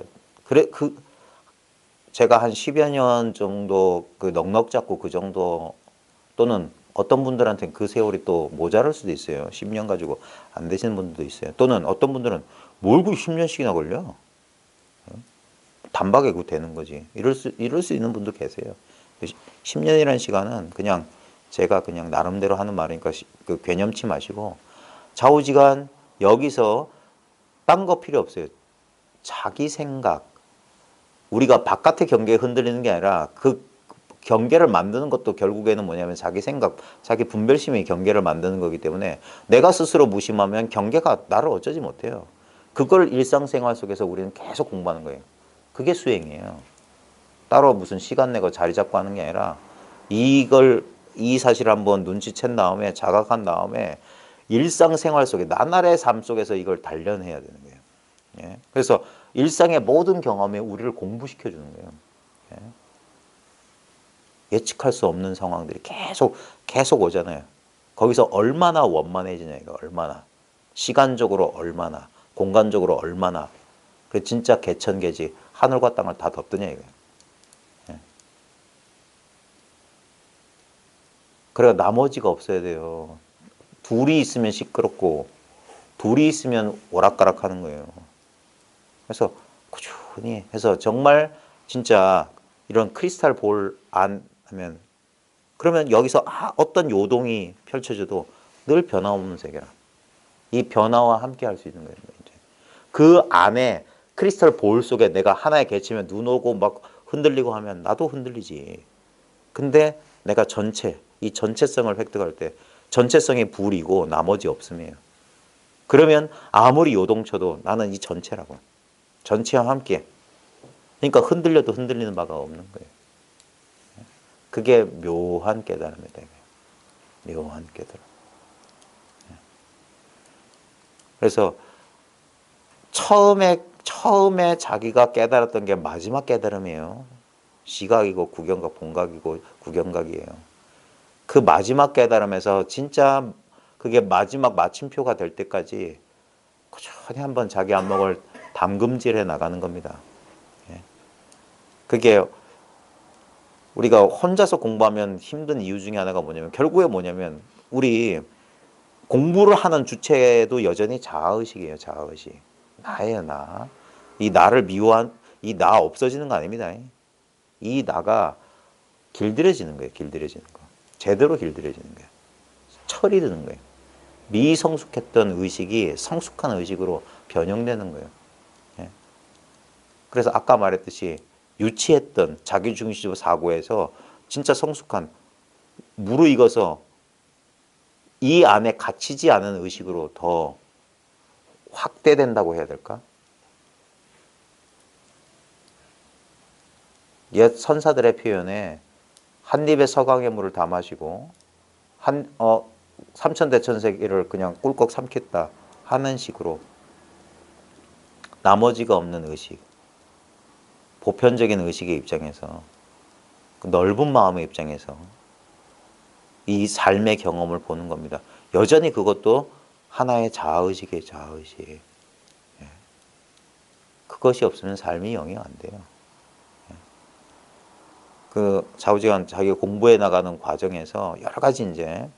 제가 한 10여 년 정도 그 넉넉 잡고 그 정도 또는 어떤 분들한테는 그 세월이 또 모자랄 수도 있어요. 10년 가지고 안 되시는 분들도 있어요. 또는 어떤 분들은 뭘 그 10년씩이나 걸려? 단박에 그 되는 거지. 이럴 수 있는 분도 계세요. 10년이라는 시간은 그냥 제가 그냥 나름대로 하는 말이니까 그 괴념치 마시고 좌우지간 여기서 딴 거 필요 없어요. 자기 생각. 우리가 바깥의 경계에 흔들리는 게 아니라 그 경계를 만드는 것도 결국에는 뭐냐면 자기 생각, 자기 분별심이 경계를 만드는 거기 때문에 내가 스스로 무심하면 경계가 나를 어쩌지 못해요. 그걸 일상생활 속에서 우리는 계속 공부하는 거예요. 그게 수행이에요. 따로 무슨 시간 내고 자리 잡고 하는 게 아니라 이 사실을 한번 눈치챈 다음에 자각한 다음에 일상생활 속에 나날의 삶 속에서 이걸 단련해야 되는 거예요. 예. 그래서 일상의 모든 경험에 우리를 공부시켜 주는 거예요. 예. 예측할 수 없는 상황들이 계속 오잖아요. 거기서 얼마나 원만해지냐 이거 얼마나 시간적으로 얼마나 공간적으로 얼마나 그 진짜 개천개지 하늘과 땅을 다 덮드냐 이거예요. 예. 그래야 나머지가 없어야 돼요. 둘이 있으면 시끄럽고 둘이 있으면 오락가락 하는 거예요. 그래서 꾸준히 해서 정말 진짜 이런 크리스탈 볼 안 하면 그러면 여기서 어떤 요동이 펼쳐져도 늘 변화없는 세계라. 이 변화와 함께 할 수 있는 거예요. 이제. 그 안에 크리스탈 볼 속에 내가 하나에 갇히면 눈 오고 막 흔들리고 하면 나도 흔들리지. 근데 내가 이 전체성을 획득할 때 전체성이 불이고 나머지 없음이에요. 그러면 아무리 요동쳐도 나는 이 전체라고. 전체와 함께. 그러니까 흔들려도 흔들리는 바가 없는 거예요. 그게 묘한 깨달음이다. 묘한 깨달음. 그래서 처음에 자기가 깨달았던 게 마지막 깨달음이에요. 시각이고 구경각, 본각이고 구경각이에요. 그 마지막 깨달음에서 진짜 그게 마지막 마침표가 될 때까지 꾸준히 한번 자기 안목을 담금질해 나가는 겁니다. 그게 우리가 혼자서 공부하면 힘든 이유 중에 하나가 뭐냐면 결국에 뭐냐면 우리 공부를 하는 주체도 여전히 자아의식이에요. 자아의식. 나예요. 나. 이 나를 미워한 이 나 없어지는 거 아닙니다. 이 나가 길들여지는 거예요. 길들여지는 거. 제대로 길들여지는 거예요. 철이 드는 거예요. 미성숙했던 의식이 성숙한 의식으로 변형되는 거예요. 예. 그래서 아까 말했듯이 유치했던 자기중심적 사고에서 진짜 성숙한 무르익어서 이 안에 갇히지 않은 의식으로 더 확대된다고 해야 될까? 옛 선사들의 표현에 한 입에 서강의 물을 다 마시고 삼천대천세계를 그냥 꿀꺽 삼켰다 하는 식으로 나머지가 없는 의식, 보편적인 의식의 입장에서 그 넓은 마음의 입장에서 이 삶의 경험을 보는 겁니다. 여전히 그것도 하나의 자아의식이에요. 자아의식. 예. 그것이 없으면 삶이 영영 안 돼요. 예. 그 좌우지간 자기가 공부해 나가는 과정에서 여러 가지 이제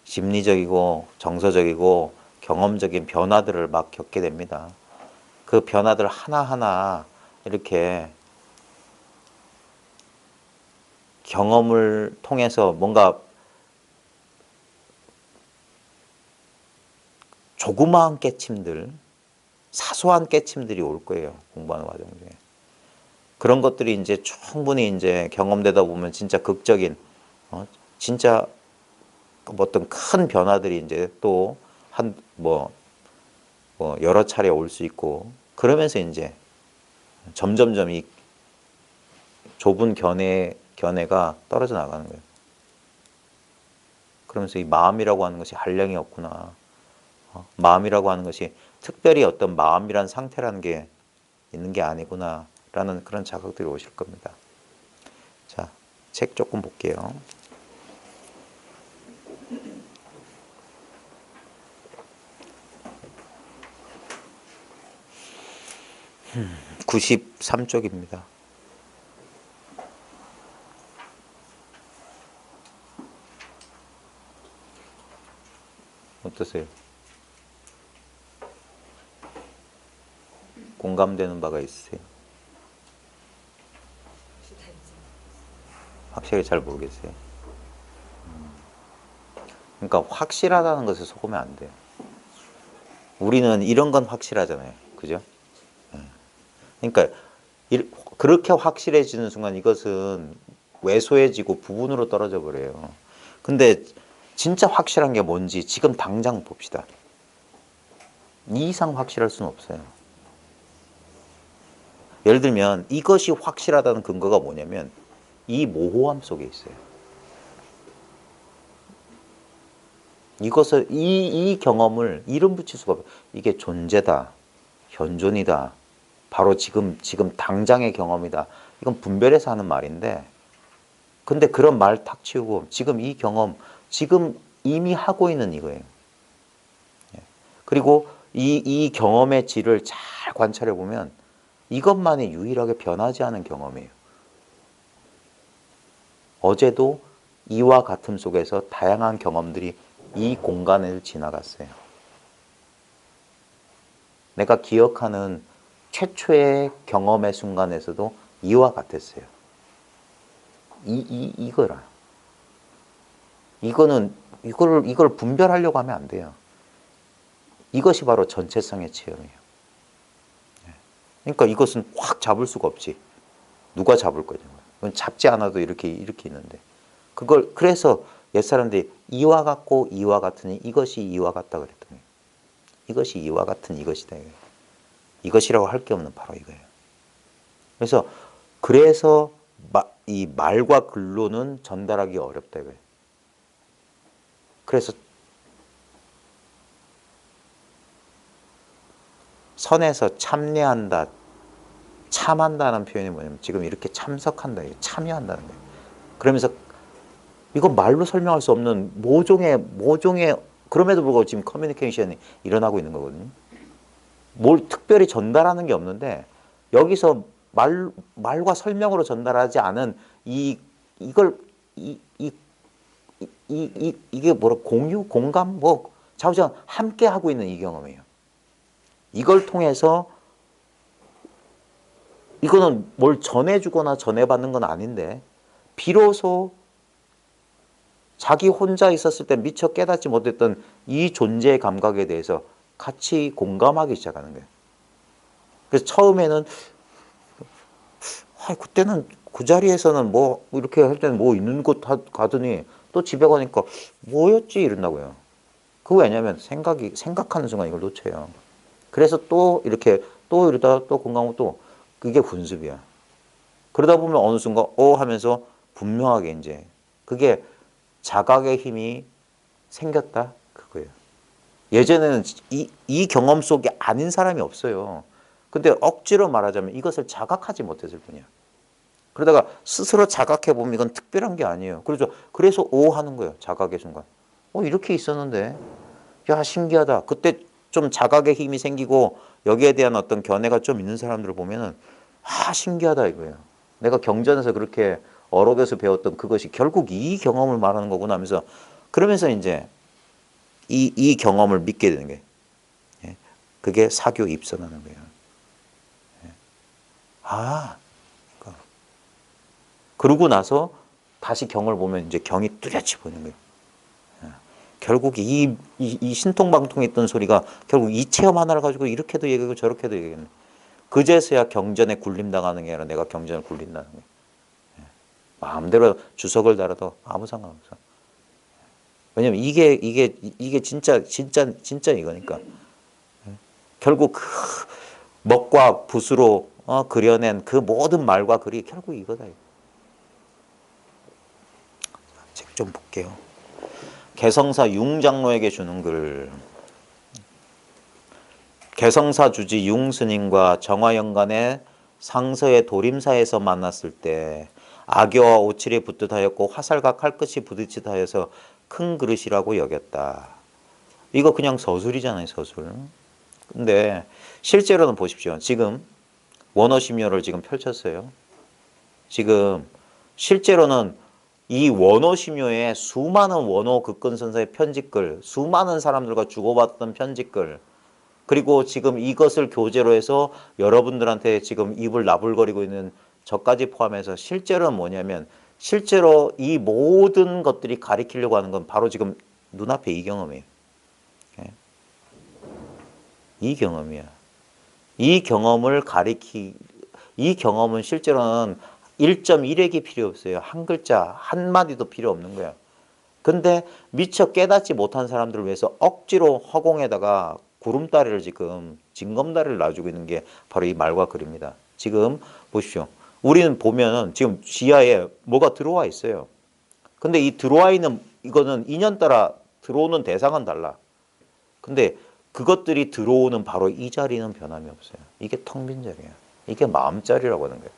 심리적이고 정서적이고 경험적인 변화들을 막 겪게 됩니다. 그 변화들 하나하나 이렇게 경험을 통해서 뭔가 조그마한 깨침들, 사소한 깨침들이 올 거예요. 공부하는 과정 중에. 그런 것들이 이제 충분히 이제 경험되다 보면 진짜 극적인, 진짜 어떤 큰 변화들이 이제 또 여러 차례 올 수 있고, 그러면서 이제 점점점 이 좁은 견해가 떨어져 나가는 거예요. 그러면서 이 마음이라고 하는 것이 한량이 없구나. 마음이라고 하는 것이 특별히 어떤 마음이란 상태라는 게 있는 게 아니구나 라는 그런 자각들이 오실 겁니다. 자, 책 조금 볼게요. 93쪽입니다. 어떠세요? 공감되는 바가 있으세요? 확실히 잘 모르겠어요. 그러니까 확실하다는 것에 속으면 안 돼요. 우리는 이런 건 확실하잖아요. 그죠? 그러니까 그렇게 확실해지는 순간 이것은 왜소해지고 부분으로 떨어져 버려요. 근데 진짜 확실한 게 뭔지 지금 당장 봅시다. 이 이상 확실할 수는 없어요. 예를 들면 이것이 확실하다는 근거가 뭐냐면 이 모호함 속에 있어요. 이것을 이 경험을 이름 붙일 수가 없어요. 이게 존재다, 현존이다, 바로 지금 당장의 경험이다. 이건 분별해서 하는 말인데, 근데 그런 말 탁 치우고 지금 이 경험, 지금 이미 하고 있는 이거예요. 그리고 이 경험의 질을 잘 관찰해 보면 이것만이 유일하게 변하지 않은 경험이에요. 어제도 이와 같음 속에서 다양한 경험들이 이 공간을 지나갔어요. 내가 기억하는 최초의 경험의 순간에서도 이와 같았어요. 이거라. 이걸 분별하려고 하면 안 돼요. 이것이 바로 전체성의 체험이에요. 그러니까 이것은 확 잡을 수가 없지. 누가 잡을 거냐. 그건 잡지 않아도 이렇게 있는데. 그래서 옛사람들이 이와 같고 이와 같으니 이것이 이와 같다 그랬더니 이것이 이와 같은 이것이다. 이것이라고 할 게 없는 바로 이거예요. 그래서 이 말과 글로는 전달하기 어렵다 이거예요. 그래서 선에서 참여한다, 참한다는 표현이 뭐냐면 지금 이렇게 참석한다, 참여한다는 거예요. 그러면서 이건 말로 설명할 수 없는 모종의 그럼에도 불구하고 지금 커뮤니케이션이 일어나고 있는 거거든요. 뭘 특별히 전달하는 게 없는데 여기서 말과 설명으로 전달하지 않은 이게 뭐라 공유, 공감, 뭐 좌우전 함께 하고 있는 이 경험이에요. 이걸 통해서 이거는 뭘 전해주거나 전해받는 건 아닌데 비로소 자기 혼자 있었을 때 미처 깨닫지 못했던 이 존재의 감각에 대해서 같이 공감하기 시작하는 거예요. 그래서 처음에는 그때는 그 자리에서는 뭐 이렇게 할 때는 뭐 있는 곳 가더니 또 집에 가니까 뭐였지 이런다고요. 그거 왜냐면 생각하는 순간 이걸 놓쳐요. 그래서 또 이렇게 또 이러다가 또 공감하고 또 그게 훈습이야. 그러다 보면 어느 순간 하면서 분명하게 이제 그게 자각의 힘이 생겼다 그거예요. 예전에는 이 경험 속에 아닌 사람이 없어요. 근데 억지로 말하자면 이것을 자각하지 못했을 뿐이야. 그러다가 스스로 자각해 보면 이건 특별한 게 아니에요. 그래서 하는 거예요. 자각의 순간. 이렇게 있었는데 야 신기하다. 그때 좀 자각의 힘이 생기고 여기에 대한 어떤 견해가 좀 있는 사람들을 보면은 신기하다 이거예요. 내가 경전에서 그렇게 어록에서 배웠던 그것이 결국 이 경험을 말하는 거구나 하면서 그러면서 이제 이 경험을 믿게 되는 거예요. 그게 사교 입선하는 거예요. 그러고 나서 다시 경을 보면 이제 경이 뚜렷이 보이는 거예요. 결국 이 신통방통에 있던 소리가 결국 이 체험 하나를 가지고 이렇게도 얘기하고 저렇게도 얘기하는 그제서야 경전에 굴림당하는 게 아니라 내가 경전을 굴린다는 거예요. 마음대로 주석을 달아도 아무 상관없어. 왜냐면 이게 진짜 이거니까. 결국 그 먹과 붓으로 그려낸 그 모든 말과 글이 결국 이거다. 책 좀 볼게요. 개성사 융장로에게 주는 글. 개성사 주지 융스님과 정화연간의 상서의 도림사에서 만났을 때 악여와 오칠이 붙듯하였고 화살과 칼끝이 부딪듯하여서 큰 그릇이라고 여겼다. 이거 그냥 서술이잖아요, 서술. 근데 실제로는 보십시오. 지금 원어심요를 지금 펼쳤어요. 지금 실제로는 이 원어심요에 수많은 원어 극근선사의 편집글, 수많은 사람들과 주고받던 편집글, 그리고 지금 이것을 교재로 해서 여러분들한테 지금 입을 나불거리고 있는 저까지 포함해서 실제로는 뭐냐면 실제로 이 모든 것들이 가리키려고 하는 건 바로 지금 눈앞에 이 경험이에요. 이 경험이야. 이 경험을 이 경험은 실제로는 1.1핵이 필요 없어요. 한 글자, 한마디도 필요 없는 거야. 근데 미처 깨닫지 못한 사람들을 위해서 억지로 허공에다가 구름다리를 지금 징검다리를 놔주고 있는 게 바로 이 말과 글입니다. 지금 보십시오. 우리는 보면 지금 지하에 뭐가 들어와 있어요. 근데 이 들어와 있는 이거는 인연 따라 들어오는 대상은 달라. 근데 그것들이 들어오는 바로 이 자리는 변함이 없어요. 이게 텅 빈 자리야. 이게 마음자리라고 하는 거예요.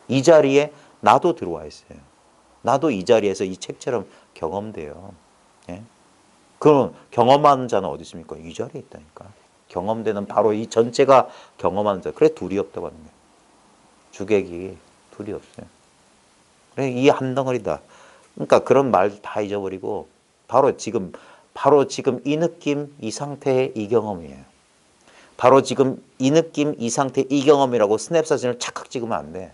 이 자리에 나도 들어와 있어요. 나도 이 자리에서 이 책처럼 경험돼요. 예? 그럼 경험하는 자는 어디 있습니까? 이 자리에 있다니까. 경험되는 바로 이 전체가 경험하는 자. 그래 둘이 없다고 하는 거예요. 주객이 둘이 없어요. 그래 이 한 덩어리다. 그러니까 그런 말 다 잊어버리고 바로 지금 이 느낌, 이 상태의 이 경험이에요. 바로 지금 이 느낌, 이 상태, 이 경험이라고 스냅 사진을 착각 찍으면 안 돼.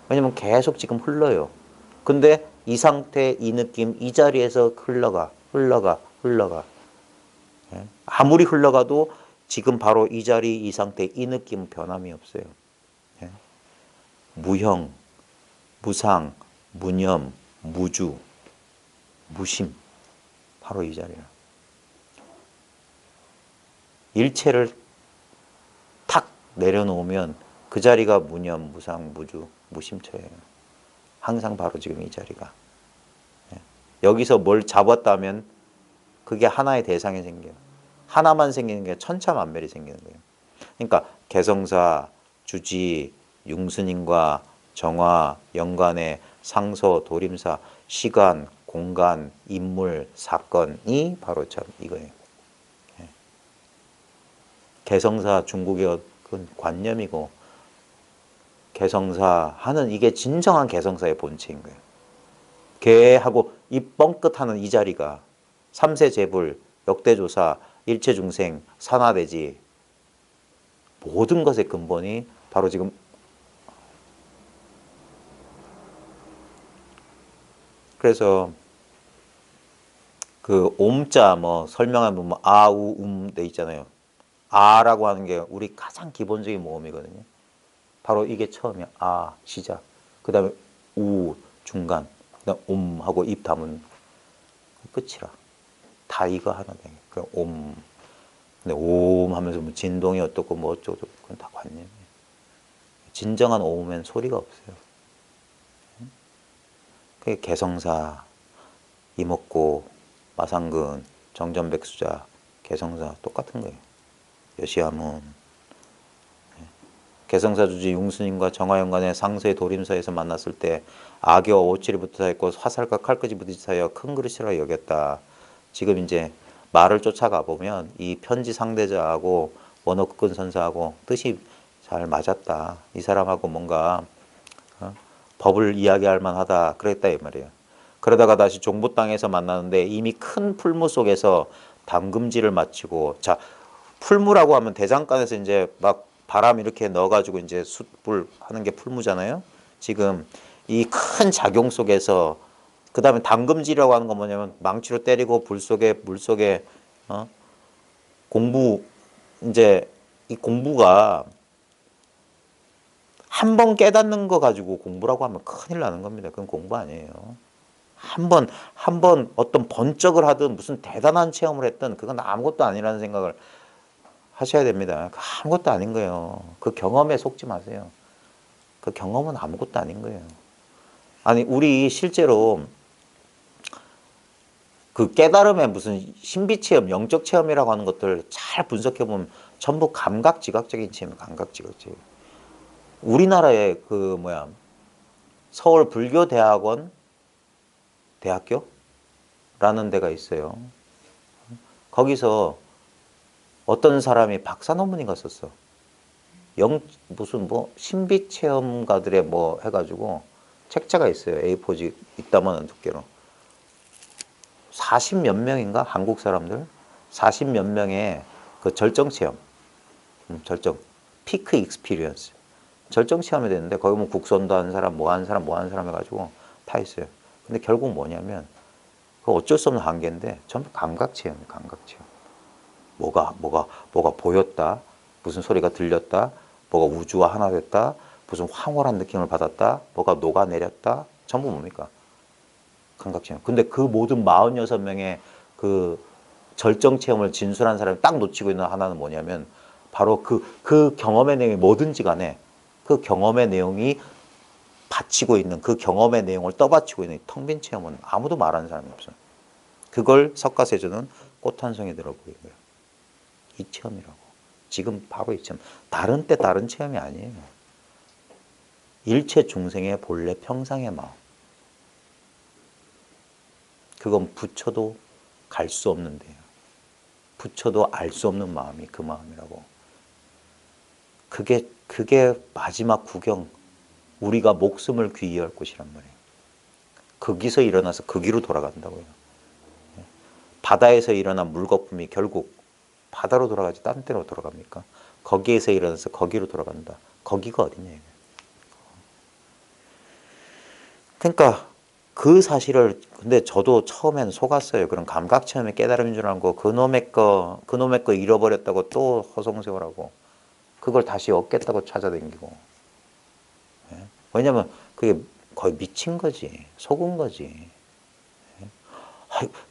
왜냐면 계속 지금 흘러요. 근데 이 상태, 이 느낌, 이 자리에서 흘러가. 아무리 흘러가도 지금 바로 이 자리, 이 상태, 이 느낌 변함이 없어요. 무형, 무상, 무념, 무주, 무심. 바로 이 자리야. 일체를 탁 내려놓으면 그 자리가 무념, 무상, 무주, 무심처예요. 항상 바로 지금 이 자리가. 여기서 뭘 잡았다면 그게 하나의 대상이 생겨요. 하나만 생기는 게 천차만별이 생기는 거예요. 그러니까 개성사, 주지, 융스님과 정화, 연간의 상서, 도림사, 시간, 공간, 인물, 사건이 바로 참 이거예요. 개성사 중국의 관념이고 개성사 하는 이게 진정한 개성사의 본체인 거예요. 개하고 이 뻥끗하는 이 자리가 삼세제불, 역대조사, 일체중생, 산화대지 모든 것의 근본이 바로 지금 그래서 그 옴자 뭐 설명하면 뭐 아우 돼 있잖아요. 아라고 하는 게 우리 가장 기본적인 모음이거든요. 바로 이게 처음이야. 아 시작. 그 다음에 우 중간. 그 다음 하고 입 담은 끝이라. 다 이거 하나 돼. 그 근데 옴 하면서 뭐 진동이 어떻고 뭐 어쩌고 그건 다 관념이에요. 진정한 옴엔 소리가 없어요. 그게 개성사, 이목고, 마상근, 정전백수자, 개성사 똑같은 거예요. 여시아문. 개성사 주지 융스님과 정화연간의 상서의 도림사에서 만났을 때 악여와 오칠이 붙어 있고 화살과 칼끝이 부딪혀서 큰 그릇이라 여겼다. 지금 이제 말을 쫓아가 보면 이 편지 상대자하고 원어 극근 선사하고 뜻이 잘 맞았다. 이 사람하고 뭔가 법을 이야기할 만하다. 그랬다 이 말이에요. 그러다가 다시 종부 땅에서 만나는데 이미 큰 풀무 속에서 담금질을 마치고 자 풀무라고 하면 대장간에서 이제 막 바람 이렇게 넣어가지고 이제 숯불 하는 게 풀무잖아요. 지금 이 큰 작용 속에서 그 다음에 담금질이라고 하는 건 뭐냐면 망치로 때리고 불 속에 물 속에 공부 이제 이 공부가 한 번 깨닫는 거 가지고 공부라고 하면 큰일 나는 겁니다. 그건 공부 아니에요. 한 번 어떤 번쩍을 하든 무슨 대단한 체험을 했든 그건 아무것도 아니라는 생각을 하셔야 됩니다. 아무것도 아닌 거예요. 그 경험에 속지 마세요. 그 경험은 아무것도 아닌 거예요. 아니 우리 실제로 그 깨달음의 무슨 신비 체험, 영적 체험이라고 하는 것들 잘 분석해 보면 전부 감각 지각적인 체험, 감각 지각적인. 우리나라의 그 뭐야 서울 불교대학원 대학교라는 데가 있어요. 거기서 어떤 사람이 박사 논문인가 썼어. 무슨 뭐 신비 체험가들의 뭐 해가지고 책자가 있어요. A4지 이따만한 두께로. 40몇 명인가 한국 사람들 40몇 명의 그 절정 체험, 절정 피크 익스피리언스 절정 체험이 되는데 거기 뭐 국선도 한 사람, 뭐 하는 사람, 뭐 하는 사람 해가지고 다 있어요. 근데 결국 뭐냐면 그 어쩔 수 없는 한계인데 전부 감각 체험이에요. 감각 체험. 뭐가 보였다, 무슨 소리가 들렸다, 뭐가 우주와 하나 됐다, 무슨 황홀한 느낌을 받았다, 뭐가 녹아내렸다, 전부 뭡니까? 감각 체험. 근데 그 모든 46명의 그 절정 체험을 진술한 사람이 딱 놓치고 있는 하나는 뭐냐면 바로 그 경험의 내용이 뭐든지 간에 그 경험의 내용이 바치고 있는 그 경험의 내용을 떠받치고 있는 텅 빈 체험은 아무도 말하는 사람이 없어요. 그걸 석가세조는 꽃 한 송이 들어 보인 거예요. 이 체험이라고. 지금 바로 이 체험. 다른 때 다른 체험이 아니에요. 일체 중생의 본래 평상의 마음. 그건 부처도 갈 수 없는데요. 부처도 알 수 없는 마음이 그 마음이라고. 그게 마지막 구경. 우리가 목숨을 귀히 할 곳이란 말이에요. 거기서 일어나서 거기로 돌아간다고요. 바다에서 일어난 물거품이 결국 바다로 돌아가지 딴 데로 돌아갑니까? 거기에서 일어나서 거기로 돌아간다. 거기가 어디냐 이거예요. 그러니까 그 사실을 근데 저도 처음에는 속았어요. 그런 감각 체험의 깨달음인 줄 알고 그놈의 거 잃어버렸다고 또 허송세월하고 그걸 다시 얻겠다고 찾아다니고. 왜냐면 그게 거의 미친 거지. 속은 거지.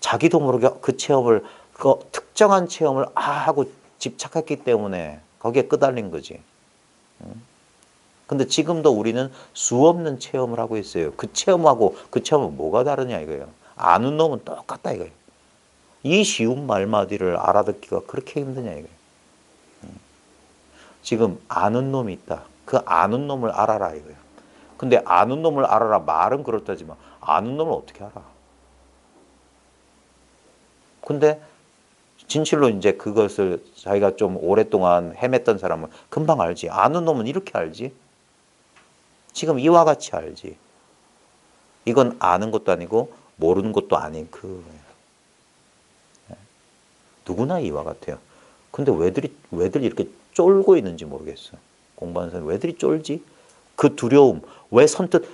자기도 모르게 그 체험을 그 특정한 체험을 하고 집착했기 때문에 거기에 끄달린 거지. 근데 지금도 우리는 수 없는 체험을 하고 있어요. 그 체험하고 그 체험은 뭐가 다르냐 이거예요. 아는 놈은 똑같다 이거예요. 이 쉬운 말마디를 알아듣기가 그렇게 힘드냐 이거예요. 지금 아는 놈이 있다. 그 아는 놈을 알아라 이거예요. 근데 아는 놈을 알아라 말은 그렇다지만 아는 놈을 어떻게 알아? 근데 진실로 이제 그것을 자기가 좀 오랫동안 헤맸던 사람은 금방 알지. 아는 놈은 이렇게 알지. 지금 이와 같이 알지. 이건 아는 것도 아니고 모르는 것도 아닌 그 누구나 이와 같아요. 근데 왜들 이렇게 쫄고 있는지 모르겠어. 공부하는 사람 왜들이 쫄지? 그 두려움 왜 선뜻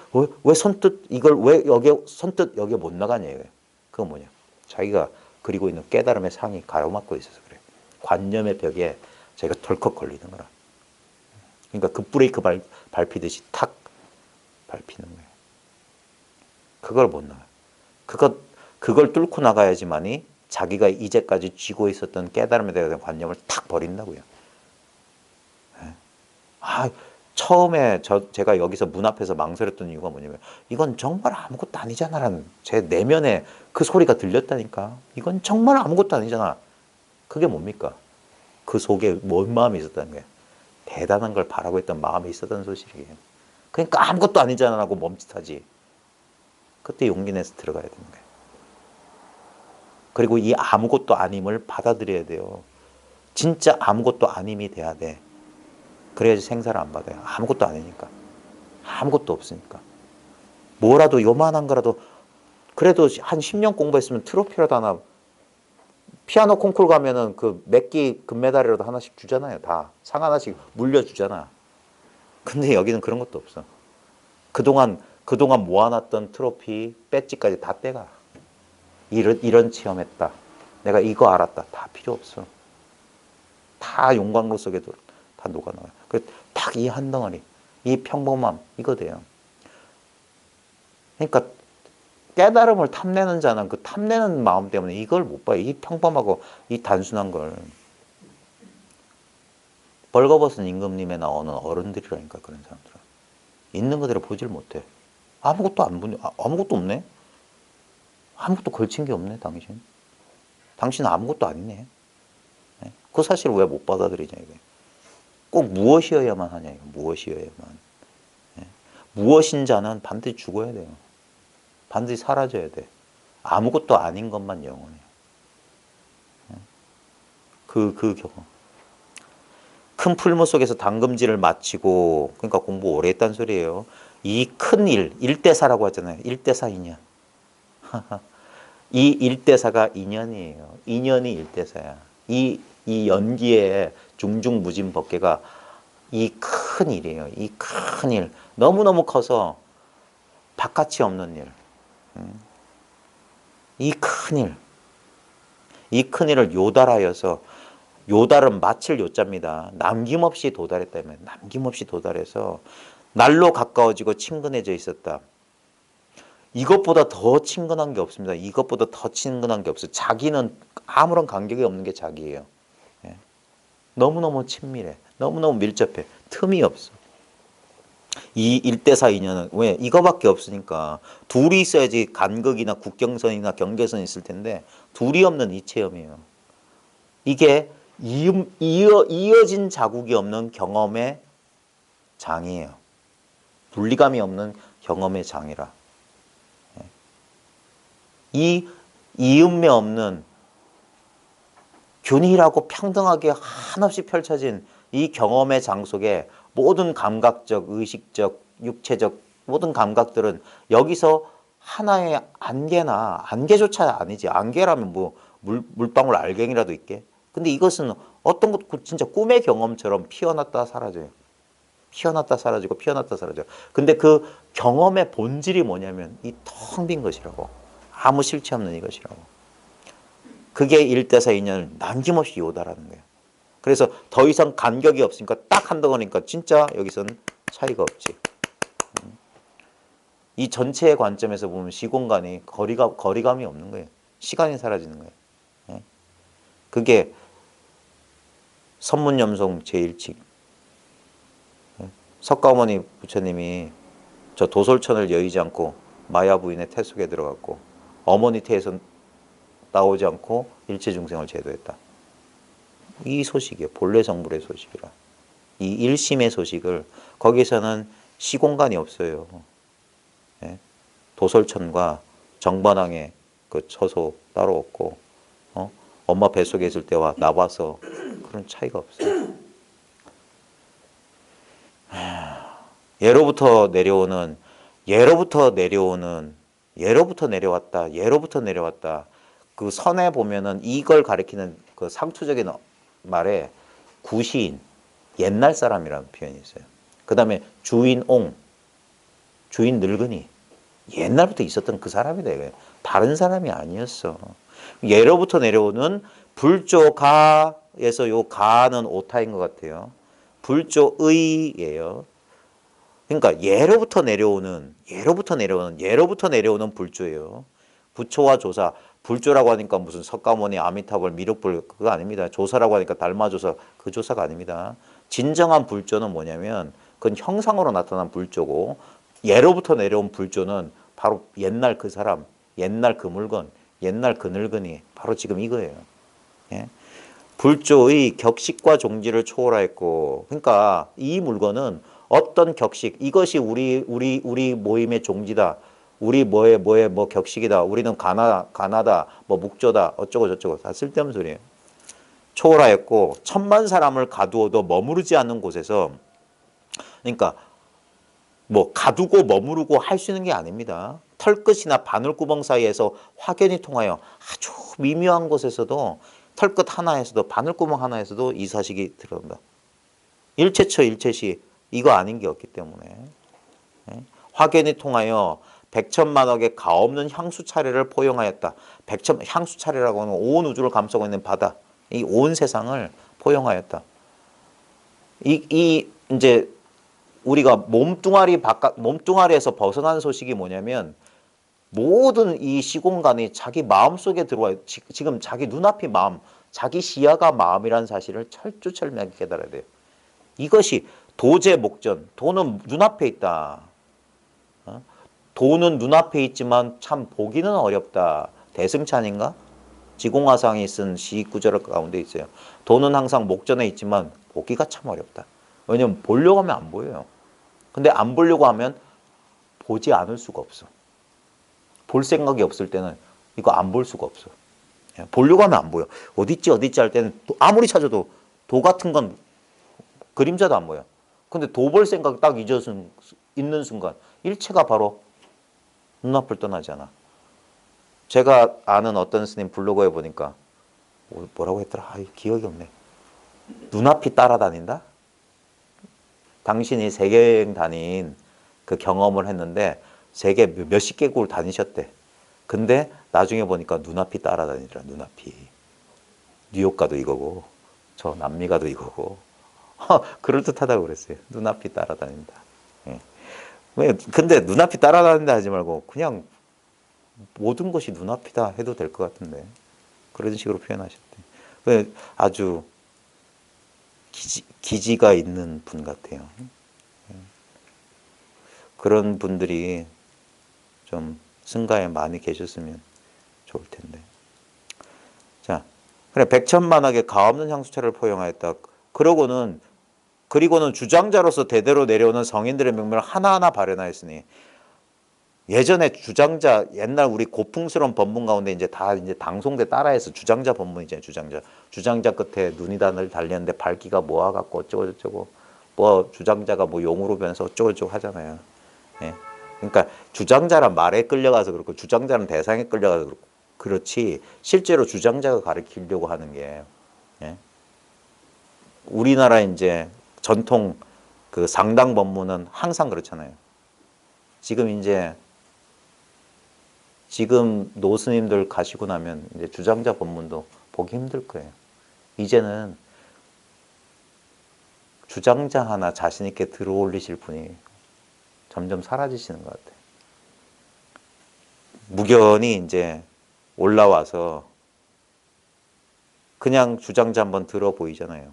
이걸 왜 여기에 선뜻 여기에 못 나가냐 이거예요. 그건 뭐냐? 자기가 그리고 있는 깨달음의 상이 가로막고 있어서 그래요. 관념의 벽에 자기가 덜컥 걸리는 거라. 그러니까 그 브레이크 밟히듯이 탁 밟히는 거예요. 그걸 못 나가요. 그걸 뚫고 나가야지만이 자기가 이제까지 쥐고 있었던 깨달음에 대한 관념을 탁 버린다고요. 처음에 제가 여기서 문 앞에서 망설였던 이유가 뭐냐면 이건 정말 아무것도 아니잖아라는 제 내면에 그 소리가 들렸다니까. 이건 정말 아무것도 아니잖아. 그게 뭡니까? 그 속에 뭔 마음이 있었다는 거예요. 대단한 걸 바라고 있던 마음이 있었던 소식이에요. 그러니까 아무것도 아니잖아라고 멈칫하지. 그때 용기 내서 들어가야 되는 거예요. 그리고 이 아무것도 아님을 받아들여야 돼요. 진짜 아무것도 아님이 돼야 돼. 그래야지 생사를 안 받아요. 아무것도 아니니까. 아무것도 없으니까. 뭐라도 요만한 거라도 그래도 한 10년 공부했으면 트로피라도 하나 피아노 콩쿠르 가면은 그 몇 기 금메달이라도 하나씩 주잖아요. 다 상 하나씩 물려주잖아. 근데 여기는 그런 것도 없어. 그동안 모아놨던 트로피 배지까지 다 떼가. 이런 체험했다. 내가 이거 알았다. 다 필요 없어. 다 용광로 속에도 다 녹아나와요. 딱 이 한 덩어리, 이 평범함 이거 돼요. 그러니까 깨달음을 탐내는 자는 그 탐내는 마음 때문에 이걸 못 봐요. 이 평범하고 이 단순한 걸. 벌거벗은 임금님에 나오는 어른들이라니까 그런 사람들은. 있는 그대로 보질 못해. 아무것도 없네. 아무것도 걸친 게 없네, 당신. 당신은 아무것도 아니네. 그 사실을 왜 못 받아들이냐, 이게. 꼭 무엇이어야만 하냐, 이거. 무엇이어야만. 무엇인 자는 반드시 죽어야 돼요. 반드시 사라져야 돼. 아무것도 아닌 것만 영원해요. 그 경험. 큰 풀무 속에서 당금질을 마치고, 그러니까 공부 오래 했단 소리예요. 이 큰 일, 일대사라고 하잖아요. 일대사이냐. 이 일대사가 인연이에요. 인연이 일대사야. 이 연기의 중중무진 법계가 이 큰 일이에요. 이 큰 일. 너무너무 커서 바깥이 없는 일. 이 큰 일. 이 큰 일을 요달하여서, 요달은 마칠 요자입니다. 남김없이 도달했다면, 남김없이 도달해서 날로 가까워지고 친근해져 있었다. 이것보다 더 친근한 게 없습니다. 이것보다 더 친근한 게 없어요. 자기는 아무런 간격이 없는 게 자기예요. 너무너무 친밀해. 너무너무 밀접해. 틈이 없어. 이 일대사 인연은 왜? 이거밖에 없으니까. 둘이 있어야지 간극이나 국경선이나 경계선이 있을 텐데 둘이 없는 이 체험이에요. 이게 이어진 자국이 없는 경험의 장이에요. 분리감이 없는 경험의 장이라. 이 이음매 없는 균일하고 평등하게 한없이 펼쳐진 이 경험의 장 속에 모든 감각적, 의식적, 육체적 모든 감각들은 여기서 하나의 안개나, 안개조차 아니지. 안개라면 뭐 물방울 알갱이라도 있게. 근데 이것은 어떤 것 진짜 꿈의 경험처럼 피어났다 사라져요. 피어났다 사라지고 피어났다 사라져요. 근데 그 경험의 본질이 뭐냐면 이 텅 빈 것이라고. 아무 실체 없는 이것이라고. 그게 일대사 인연을 남김없이 요달하는 거예요. 그래서 더 이상 간격이 없으니까 딱 한다고니까 진짜 여기서는 차이가 없지. 이 전체의 관점에서 보면 시공간이 거리감이 없는 거예요. 시간이 사라지는 거예요. 그게 선문염송 제1칙. 석가모니 부처님이 저 도솔천을 여의지 않고 마야 부인의 태 속에 들어갔고 어머니 태에서 나오지 않고 일체 중생을 제도했다. 이 소식이에요. 본래 성불의 소식이라. 이 일심의 소식을 거기서는 시공간이 없어요. 도솔천과 정반왕의 그 처소 따로 없고 엄마 뱃속에 있을 때와 나와서 그런 차이가 없어요. 예로부터 내려오는 예로부터 내려왔다. 그 선에 보면은 이걸 가리키는 그 상투적인 말에 구시인, 옛날 사람이라는 표현이 있어요. 그 다음에 주인옹, 주인 늙은이. 옛날부터 있었던 그 사람이다 이거예요. 다른 사람이 아니었어. 예로부터 내려오는 불조가에서 요 가는 오타인 것 같아요. 불조의예요. 그러니까 예로부터 내려오는 불조예요. 부초와 조사. 불조라고 하니까 무슨 석가모니, 아미타불, 미륵불 그거 아닙니다. 조사라고 하니까 달마조사 그 조사가 아닙니다. 진정한 불조는 뭐냐면 그건 형상으로 나타난 불조고 예로부터 내려온 불조는 바로 옛날 그 사람, 옛날 그 물건, 옛날 그 늙은이 바로 지금 이거예요. 예? 불조의 격식과 종지를 초월하였고 그러니까 이 물건은 어떤 격식 이것이 우리 모임의 종지다. 우리 뭐 격식이다. 우리는 가나다. 뭐 묵조다. 어쩌고 저쩌고 다 쓸데없는 소리예요. 초월하였고 천만 사람을 가두어도 머무르지 않는 곳에서 그러니까 뭐 가두고 머무르고 할 수 있는 게 아닙니다. 털끝이나 바늘구멍 사이에서 확연히 통하여 아주 미묘한 곳에서도 털끝 하나에서도 바늘구멍 하나에서도 이 사식이 들어온다. 일체처 일체시 이거 아닌 게 없기 때문에 확연히 통하여 백천만억의 가없는 향수 차례를 포용하였다. 향수 차례라고 하는 온 우주를 감싸고 있는 바다, 이 온 세상을 포용하였다. 이제 우리가 몸뚱아리에서 벗어난 소식이 뭐냐면 모든 이 시공간이 자기 마음속에 들어와요. 지금 자기 눈앞이 마음, 자기 시야가 마음이라는 사실을 철두철미하게 깨달아야 돼요. 이것이 도제 목전, 도는 눈앞에 있다. 도는 눈앞에 있지만 참 보기는 어렵다. 대승찬인가? 지공화상이 쓴 시구절 가운데 있어요. 도는 항상 목전에 있지만 보기가 참 어렵다. 왜냐면 보려고 하면 안 보여요. 근데 안 보려고 하면 보지 않을 수가 없어. 볼 생각이 없을 때는 이거 안 볼 수가 없어. 보려고 하면 안 보여. 어딨지 어딨지 할 때는 아무리 찾아도 도 같은 건 그림자도 안 보여. 근데 도 볼 생각 딱 있는 순간 일체가 바로 눈앞을 떠나지 않아. 제가 아는 어떤 스님 블로그에 보니까 뭐라고 했더라? 기억이 없네. 눈앞이 따라다닌다? 당신이 세계여행 다닌 그 경험을 했는데 세계 몇십 개국을 다니셨대. 근데 나중에 보니까 눈앞이 따라다니더라. 눈앞이. 뉴욕 가도 이거고 저 남미 가도 이거고 그럴듯하다고 그랬어요. 눈앞이 따라다닌다. 예. 근데 눈앞이 따라다닌다 하지 말고 그냥 모든 것이 눈앞이다 해도 될 것 같은데 그런 식으로 표현하셨대. 아주 기지가 있는 분 같아요. 그런 분들이 좀 승가에 많이 계셨으면 좋을 텐데. 자, 그래 백천만하게 가없는 향수차를 포용하였다. 그리고는 주장자로서 대대로 내려오는 성인들의 명명을 하나하나 발현하였으니 예전에 주장자 옛날 우리 고풍스러운 법문 가운데 이제 다 이제 당송대 따라해서 주장자 법문이잖아요. 주장자 끝에 눈이 단을 달렸는데 발기가 모아갖고 어쩌고 저쩌고 뭐 주장자가 뭐 용으로 변해서 어쩌고 저쩌고 하잖아요. 예. 그러니까 주장자란 말에 끌려가서 그렇고 주장자는 대상에 끌려가서 그렇고 그렇지 실제로 주장자가 가르치려고 하는 게 예. 우리나라 이제 전통 그 상당 법문은 항상 그렇잖아요. 지금 노스님들 가시고 나면 이제 주장자 법문도 보기 힘들 거예요. 이제는 주장자 하나 자신 있게 들어올리실 분이 점점 사라지시는 것 같아요. 무견이 이제 올라와서 그냥 주장자 한번 들어 보이잖아요.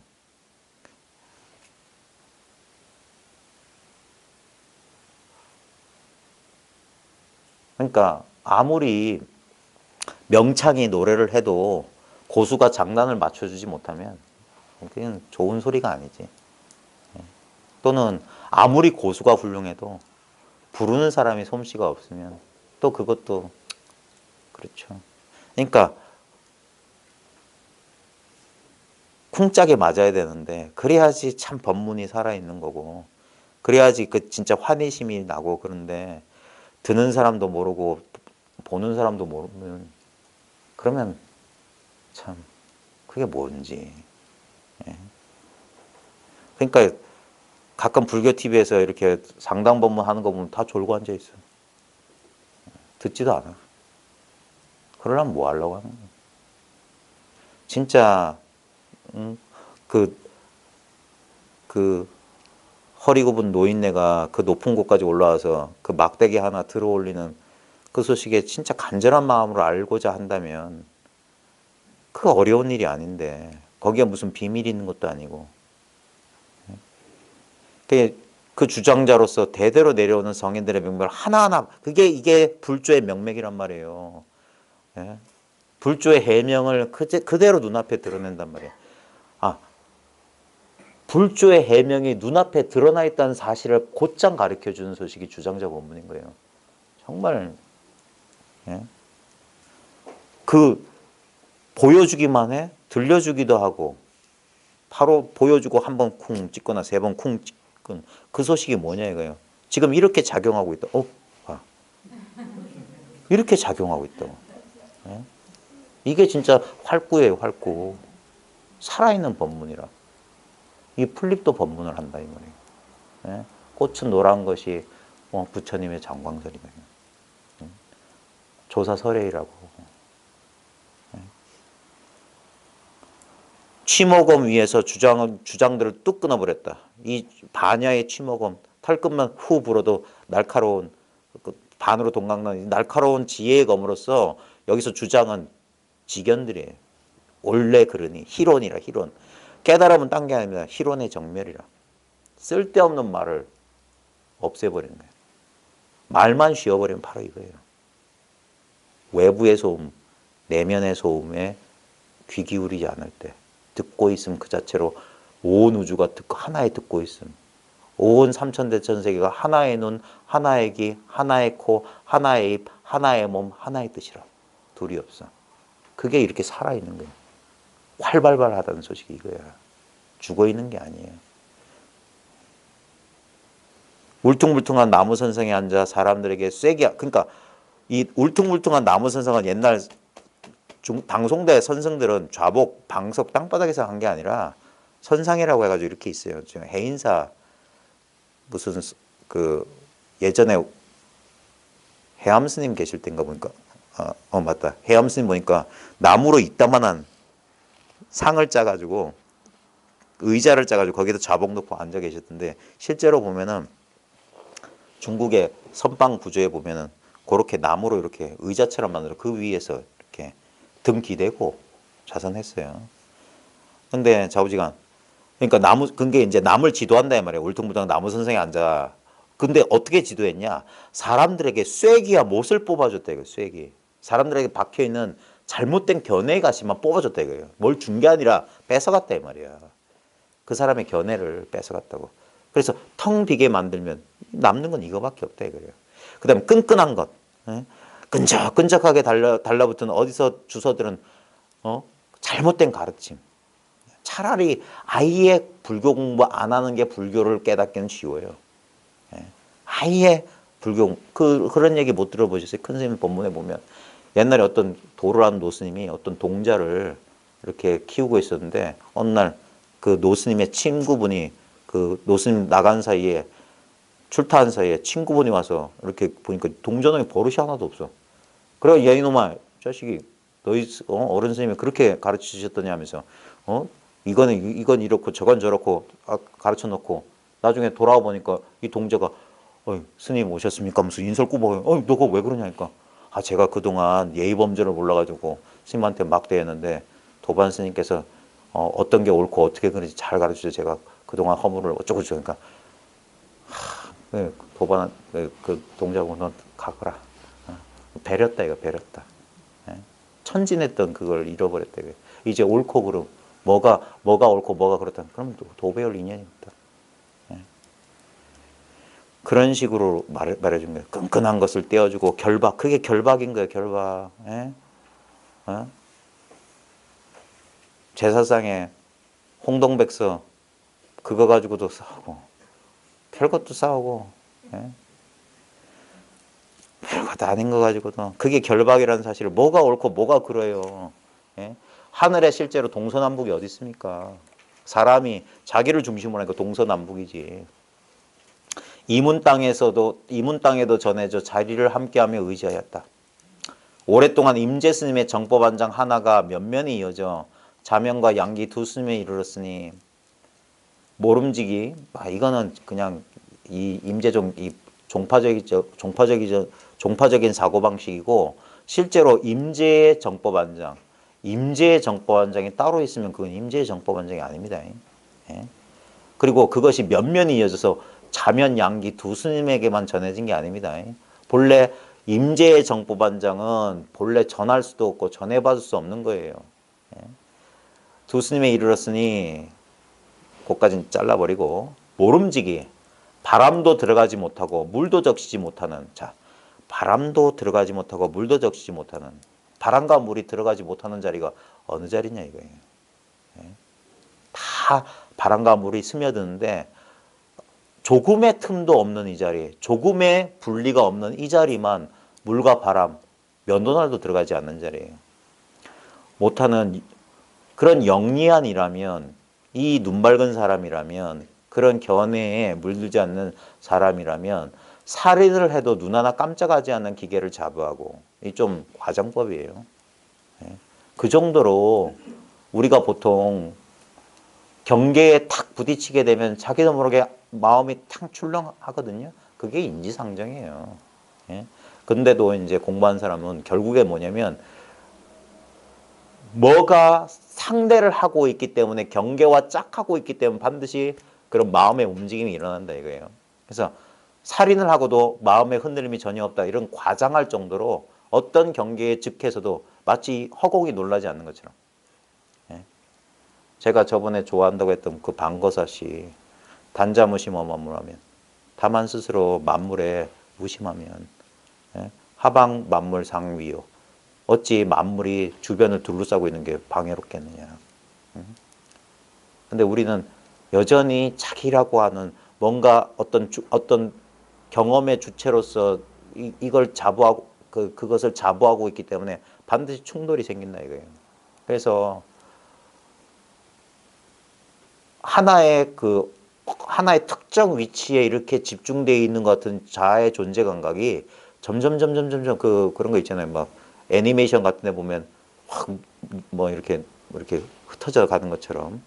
그러니까 아무리 명창이 노래를 해도 고수가 장단을 맞춰주지 못하면 그냥 좋은 소리가 아니지. 또는 아무리 고수가 훌륭해도 부르는 사람이 솜씨가 없으면 또 그것도 그렇죠. 그러니까 쿵짝에 맞아야 되는데 그래야지 참 법문이 살아있는 거고 그래야지 그 진짜 환희심이 나고 그런데 듣는 사람도 모르고 보는 사람도 모르면 그러면 참 그게 뭔지. 예. 그러니까 가끔 불교 TV에서 이렇게 상당 법문 하는 거 보면 다 졸고 앉아 있어. 듣지도 않아. 그러려면 뭐 하려고 하는 거야. 진짜 그 허리 굽은 노인네가 그 높은 곳까지 올라와서 그 막대기 하나 들어올리는 그 소식에 진짜 간절한 마음으로 알고자 한다면 그 어려운 일이 아닌데 거기에 무슨 비밀이 있는 것도 아니고 그 주장자로서 대대로 내려오는 성인들의 명맥을 하나하나 이게 불조의 명맥이란 말이에요. 예? 불조의 해명을 그대로 눈앞에 드러낸단 말이에요. 불조의 해명이 눈앞에 드러나 있다는 사실을 곧장 가르쳐주는 소식이 주장자 본문인 거예요. 정말 예? 그 보여주기만 해 들려주기도 하고 바로 보여주고 한 번 쿵 찍거나 세 번 쿵 찍건 그 소식이 뭐냐 이거예요. 지금 이렇게 작용하고 있다. 봐. 이렇게 작용하고 있다고. 예? 이게 진짜 활구예요, 활구. 살아있는 법문이라. 이 풀립도 법문을 한다 이 말이에요. 예? 꽃은 노란 것이 부처님의 장광설이거든요. 조사설해이라고. 예? 취모검 위에서 주장들을 뚝 끊어버렸다. 이 반야의 취모검 털끝만 후 불어도 날카로운 반으로 동강난 날카로운 지혜의 검으로서 여기서 주장은 직연들이에요. 원래 그러니 희론이라 희론. 깨달음은 딴 게 아닙니다. 희론의 정멸이라. 쓸데없는 말을 없애버리는 거예요. 말만 쉬어버리면 바로 이거예요. 외부의 소음, 내면의 소음에 귀 기울이지 않을 때, 듣고 있음 그 자체로 온 우주가 듣고 하나에 듣고 있음. 온 삼천대천세계가 하나의 눈, 하나의 귀, 하나의 코, 하나의 입, 하나의 몸, 하나의 뜻이라. 둘이 없어. 그게 이렇게 살아있는 거예요. 활발발하다는 소식이 이거야. 죽어있는 게 아니에요. 울퉁불퉁한 나무 선상에 앉아 사람들에게 쐐기, 그러니까 이 울퉁불퉁한 나무 선상은 옛날 당송대 선생들은 좌복, 방석, 땅바닥에서 한 게 아니라 선상이라고 해가지고 이렇게 있어요. 지금 해인사 무슨 그 예전에 해암 스님 계실 때인가 보니까 맞다. 해암 스님 보니까 나무로 이따만한 상을 짜가지고 의자를 짜가지고 거기다 좌복 놓고 앉아 계셨던데 실제로 보면은 중국의 선방 구조에 보면은 그렇게 나무로 이렇게 의자처럼 만들어 그 위에서 이렇게 등 기대고 자선했어요. 근데 좌우지간 그러니까 그게 이제 남을 지도한다 이 말이에요. 울퉁불퉁한 나무 선생에 앉아. 근데 어떻게 지도했냐? 사람들에게 쐐기와 못을 뽑아줬다 이거예요. 쐐기. 사람들에게 박혀 있는 잘못된 견해 가시만 뽑아줬다 이거예요. 뭘 준 게 아니라 뺏어갔다 이 말이야. 그 사람의 견해를 뺏어갔다고. 그래서 텅 비게 만들면 남는 건 이거밖에 없다 이거예요. 그다음에 끈끈한 것, 끈적끈적하게 달라붙은 어디서 주서들은 잘못된 가르침. 차라리 아예 불교 공부 안 하는 게 불교를 깨닫기는 쉬워요. 아예 불교 그런 얘기 못 들어보셨어요? 큰 스님 법문에 보면 옛날에 어떤 도르란 노스님이 어떤 동자를 이렇게 키우고 있었는데 어느 날 그 노스님의 친구분이 그 노스님 나간 사이에 출타한 사이에 친구분이 와서 이렇게 보니까 동자놈이 버릇이 하나도 없어. 그래 야 이놈아 자식이 너희 어른 스님이 그렇게 가르쳐 주셨더니 하면서 이건 이렇고 저건 저렇고 가르쳐 놓고 나중에 돌아와 보니까 이 동자가 스님 오셨습니까? 하면서 인설 꾸벅 너 그거 왜 그러냐니까 제가 그동안 예의 범절을 몰라가지고 스님한테 막대했는데 도반 스님께서 어떤 게 옳고 어떻게 그런지 잘 가르쳐줘 제가 그동안 허물을 어쩌고 저쩌고 그러니까 도반 그 동자고 넌 가거라 배렸다 이거 배렸다 천진했던 그걸 잃어버렸다 이거 이제 옳고 그름 뭐가 옳고 뭐가 그렇다 그러면 도배울 인연이 없다. 그런 식으로 말해준 거예요. 끈끈한 것을 떼어주고 결박 그게 결박인 거예요. 결박. 제사상에 홍동백서 그거 가지고도 싸우고 별것도 싸우고 별것도 아닌 거 가지고도 그게 결박이라는 사실을 뭐가 옳고 뭐가 그래요. 하늘에 실제로 동서남북이 어디 있습니까? 사람이 자기를 중심으로 하니까 동서남북이지. 이문 땅에도 전해져 자리를 함께하며 의지하였다. 오랫동안 임재 스님의 정법안장 하나가 면면이 이어져 자명과 양기 두 스님에 이르렀으니 모름지기 이거는 그냥 이 임재종 이 종파적인 사고방식이고 실제로 임재의 정법안장 따로 있으면 그건 임재의 정법안장이 아닙니다. 그리고 그것이 면면이 이어져서 자면 양기 두 스님에게만 전해진 게 아닙니다. 본래 임재의 정법안장은 본래 전할 수도 없고 전해받을 수 없는 거예요. 두 스님에 이르렀으니 그것까지는 잘라버리고 모름지기 바람도 들어가지 못하고 물도 적시지 못하는 바람도 들어가지 못하고 물도 적시지 못하는 바람과 물이 들어가지 못하는 자리가 어느 자리냐 이거예요. 다 바람과 물이 스며드는데 조금의 틈도 없는 이 자리, 조금의 분리가 없는 이 자리만 물과 바람, 면도날도 들어가지 않는 자리예요. 못하는 그런 영리한이라면 이 눈 밝은 사람이라면 그런 견해에 물들지 않는 사람이라면 살인을 해도 눈 하나 깜짝하지 않는 기계를 자부하고 이 좀 과정법이에요. 그 정도로 우리가 보통 경계에 탁 부딪히게 되면 자기도 모르게 마음이 탁 출렁하거든요. 그게 인지상정이에요. 근데도 이제 공부한 사람은 결국에 뭐냐면 뭐가 상대를 하고 있기 때문에 경계와 짝하고 있기 때문에 반드시 그런 마음의 움직임이 일어난다 이거예요. 그래서 살인을 하고도 마음의 흔들림이 전혀 없다. 이런 과장할 정도로 어떤 경계에 즉해서도 마치 허공이 놀라지 않는 것처럼. 예. 제가 저번에 좋아한다고 했던 그 방거사시 단자 무심어 만물하면 다만 스스로 만물에 무심하면 예. 하방 만물 상위요. 어찌 만물이 주변을 둘러싸고 있는 게 방해롭겠느냐. 근데 우리는 여전히 자기라고 하는 뭔가 어떤 경험의 주체로서 이걸 자부하고 그것을 자부하고 있기 때문에 반드시 충돌이 생긴다 이거예요. 그래서 하나의 특정 위치에 이렇게 집중되어 있는 것 같은 자아의 존재 감각이 점점 그런 거 있잖아요. 막 애니메이션 같은 데 보면 확 뭐 이렇게 흩어져 가는 것처럼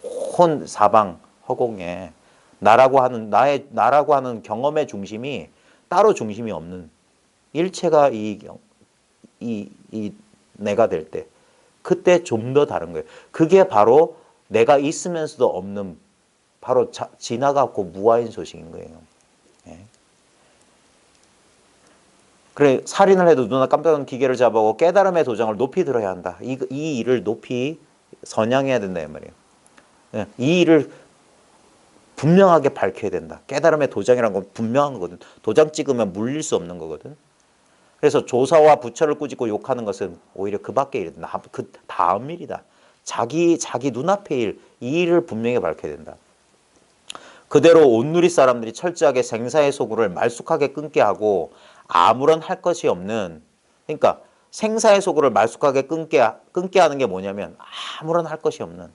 온 사방 허공에 나라고 하는 경험의 중심이 따로 중심이 없는 일체가 이 내가 될 때 그때 좀 더 다른 거예요. 그게 바로 내가 있으면서도 없는 바로 지나가고 무아인 소식인 거예요. 예. 그래 살인을 해도 눈앞 깜짝 놀란 기계를 잡아오고 깨달음의 도장을 높이 들어야 한다. 이 일을 높이 선양해야 된다 이 말이에요. 예. 이 일을 분명하게 밝혀야 된다. 깨달음의 도장이라는 건 분명한 거거든. 도장 찍으면 물릴 수 없는 거거든. 그래서 조사와 부처를 꾸짖고 욕하는 것은 오히려 그 밖의 일, 그 다음 일이다. 자기 눈앞의 일, 이 일을 분명히 밝혀야 된다. 그대로 온누리 사람들이 철저하게 생사의 소굴을 말쑥하게 끊게 하고 아무런 할 것이 없는, 그러니까 생사의 소굴을 말쑥하게 끊게 하는 게 뭐냐면 아무런 할 것이 없는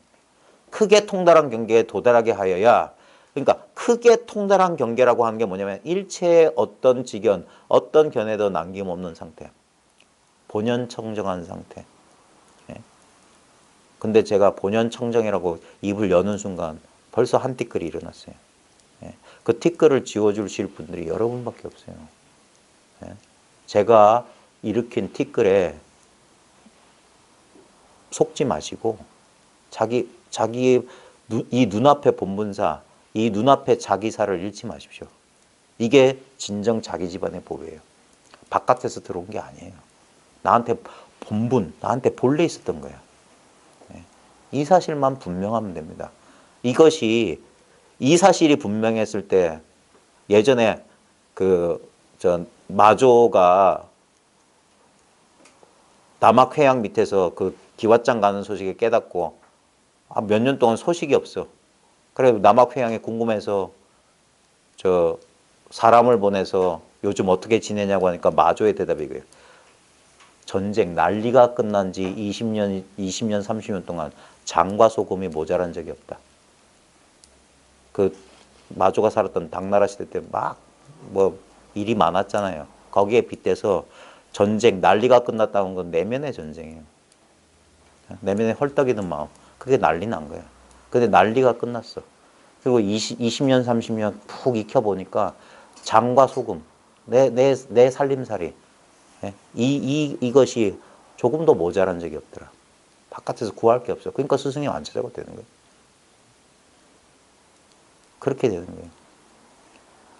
크게 통달한 경계에 도달하게 하여야, 그러니까 크게 통달한 경계라고 하는 게 뭐냐면 일체의 어떤 지견, 어떤 견해도 남김없는 상태, 본연청정한 상태. 예. 근데 제가 본연청정이라고 입을 여는 순간 벌써 한 티끌이 일어났어요. 예. 그 티끌을 지워주실 분들이 여러분밖에 없어요. 예. 제가 일으킨 티끌에 속지 마시고 자기의 이 눈앞의 본분사, 이 눈앞의 자기사를 잃지 마십시오. 이게 진정 자기 집안의 보배예요. 바깥에서 들어온 게 아니에요. 나한테 본분, 나한테 본래 있었던 거야. 이 사실만 분명하면 됩니다. 이 사실이 분명했을 때 예전에 마조가 남악회양 밑에서 그 기왓장 가는 소식을 깨닫고 몇 년 동안 소식이 없어. 그래 남악회양에 궁금해서 사람을 보내서 요즘 어떻게 지내냐고 하니까 마조의 대답이 그래요. 전쟁 난리가 끝난 지 20년, 30년 동안 장과 소금이 모자란 적이 없다. 그 마조가 살았던 당나라 시대 때 막 뭐 일이 많았잖아요. 거기에 빗대서 전쟁 난리가 끝났다는 건 내면의 전쟁이에요. 내면의 헐떡이는 마음. 그게 난리 난 거야. 근데 난리가 끝났어. 그리고 20년, 30년 푹 익혀보니까 장과 소금, 내 살림살이, 이것이 조금도 모자란 적이 없더라. 바깥에서 구할 게 없어. 그러니까 스승이 안 찾아가도 되는 거예요. 그렇게 되는 거예요.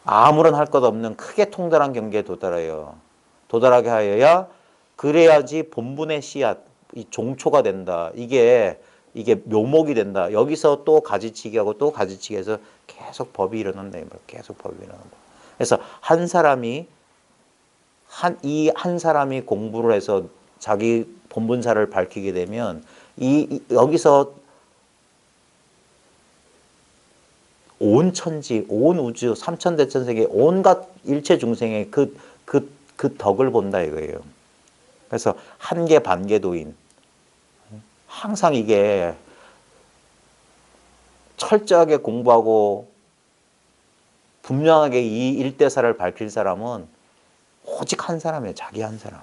아무런 할 것 없는 크게 통달한 경계에 도달하게 하여야 그래야지 본분의 씨앗, 이 종초가 된다. 이게 묘목이 된다. 여기서 또 가지치기 하고 또 가지치기 해서 계속 법이 일어난다. 계속 법이 일어난다. 그래서 한 사람이 공부를 해서 자기 본분사를 밝히게 되면 여기서 온 천지, 온 우주, 삼천대천세계 온갖 일체 중생의 그 덕을 본다 이거예요. 그래서 한계 반계도인. 항상 이게 철저하게 공부하고 분명하게 이 일대사를 밝힐 사람은 오직 한 사람이에요. 자기 한 사람.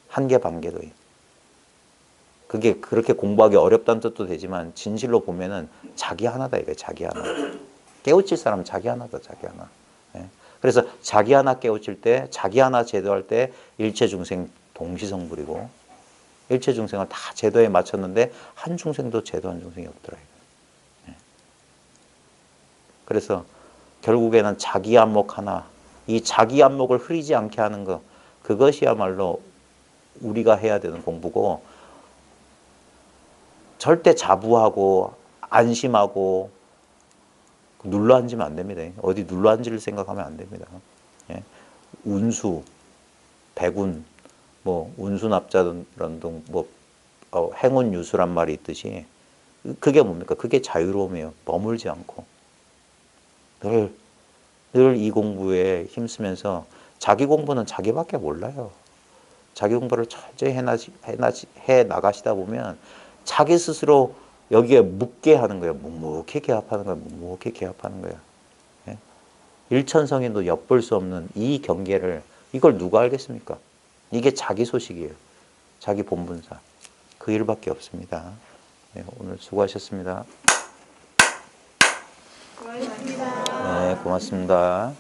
한계 반계도인. 그게 그렇게 공부하기 어렵다는 뜻도 되지만 진실로 보면은 자기 하나다 이거예요. 자기 하나. 깨우칠 사람은 자기 하나다. 자기 하나. 예. 그래서 자기 하나 깨우칠 때, 자기 하나 제도할 때 일체 중생 동시성불이고 일체 중생을 다 제도에 맞췄는데 한 중생도 제도한 중생이 없더라. 예. 그래서 결국에는 자기 안목 하나, 이 자기 안목을 흐리지 않게 하는 것, 그것이야말로 우리가 해야 되는 공부고, 절대 자부하고 안심하고 눌러앉으면 안 됩니다. 어디 눌러앉을 생각하면 안 됩니다. 예. 운수, 백운, 뭐 운수납자론 뭐 행운유수란 말이 있듯이 그게 뭡니까? 그게 자유로움이에요. 머물지 않고 늘 이 공부에 힘쓰면서 자기 공부는 자기밖에 몰라요. 자기 공부를 철저히 해 나가시다 보면 자기 스스로 여기에 묻게 하는 거예요. 묵묵히 개합하는 거예요. 묵묵히 개합하는 거예요. 예? 일천성인도 엿볼 수 없는 이 경계를 이걸 누가 알겠습니까? 이게 자기 소식이에요. 자기 본분사. 그 일밖에 없습니다. 네, 오늘 수고하셨습니다. 고맙습니다. 네, 고맙습니다.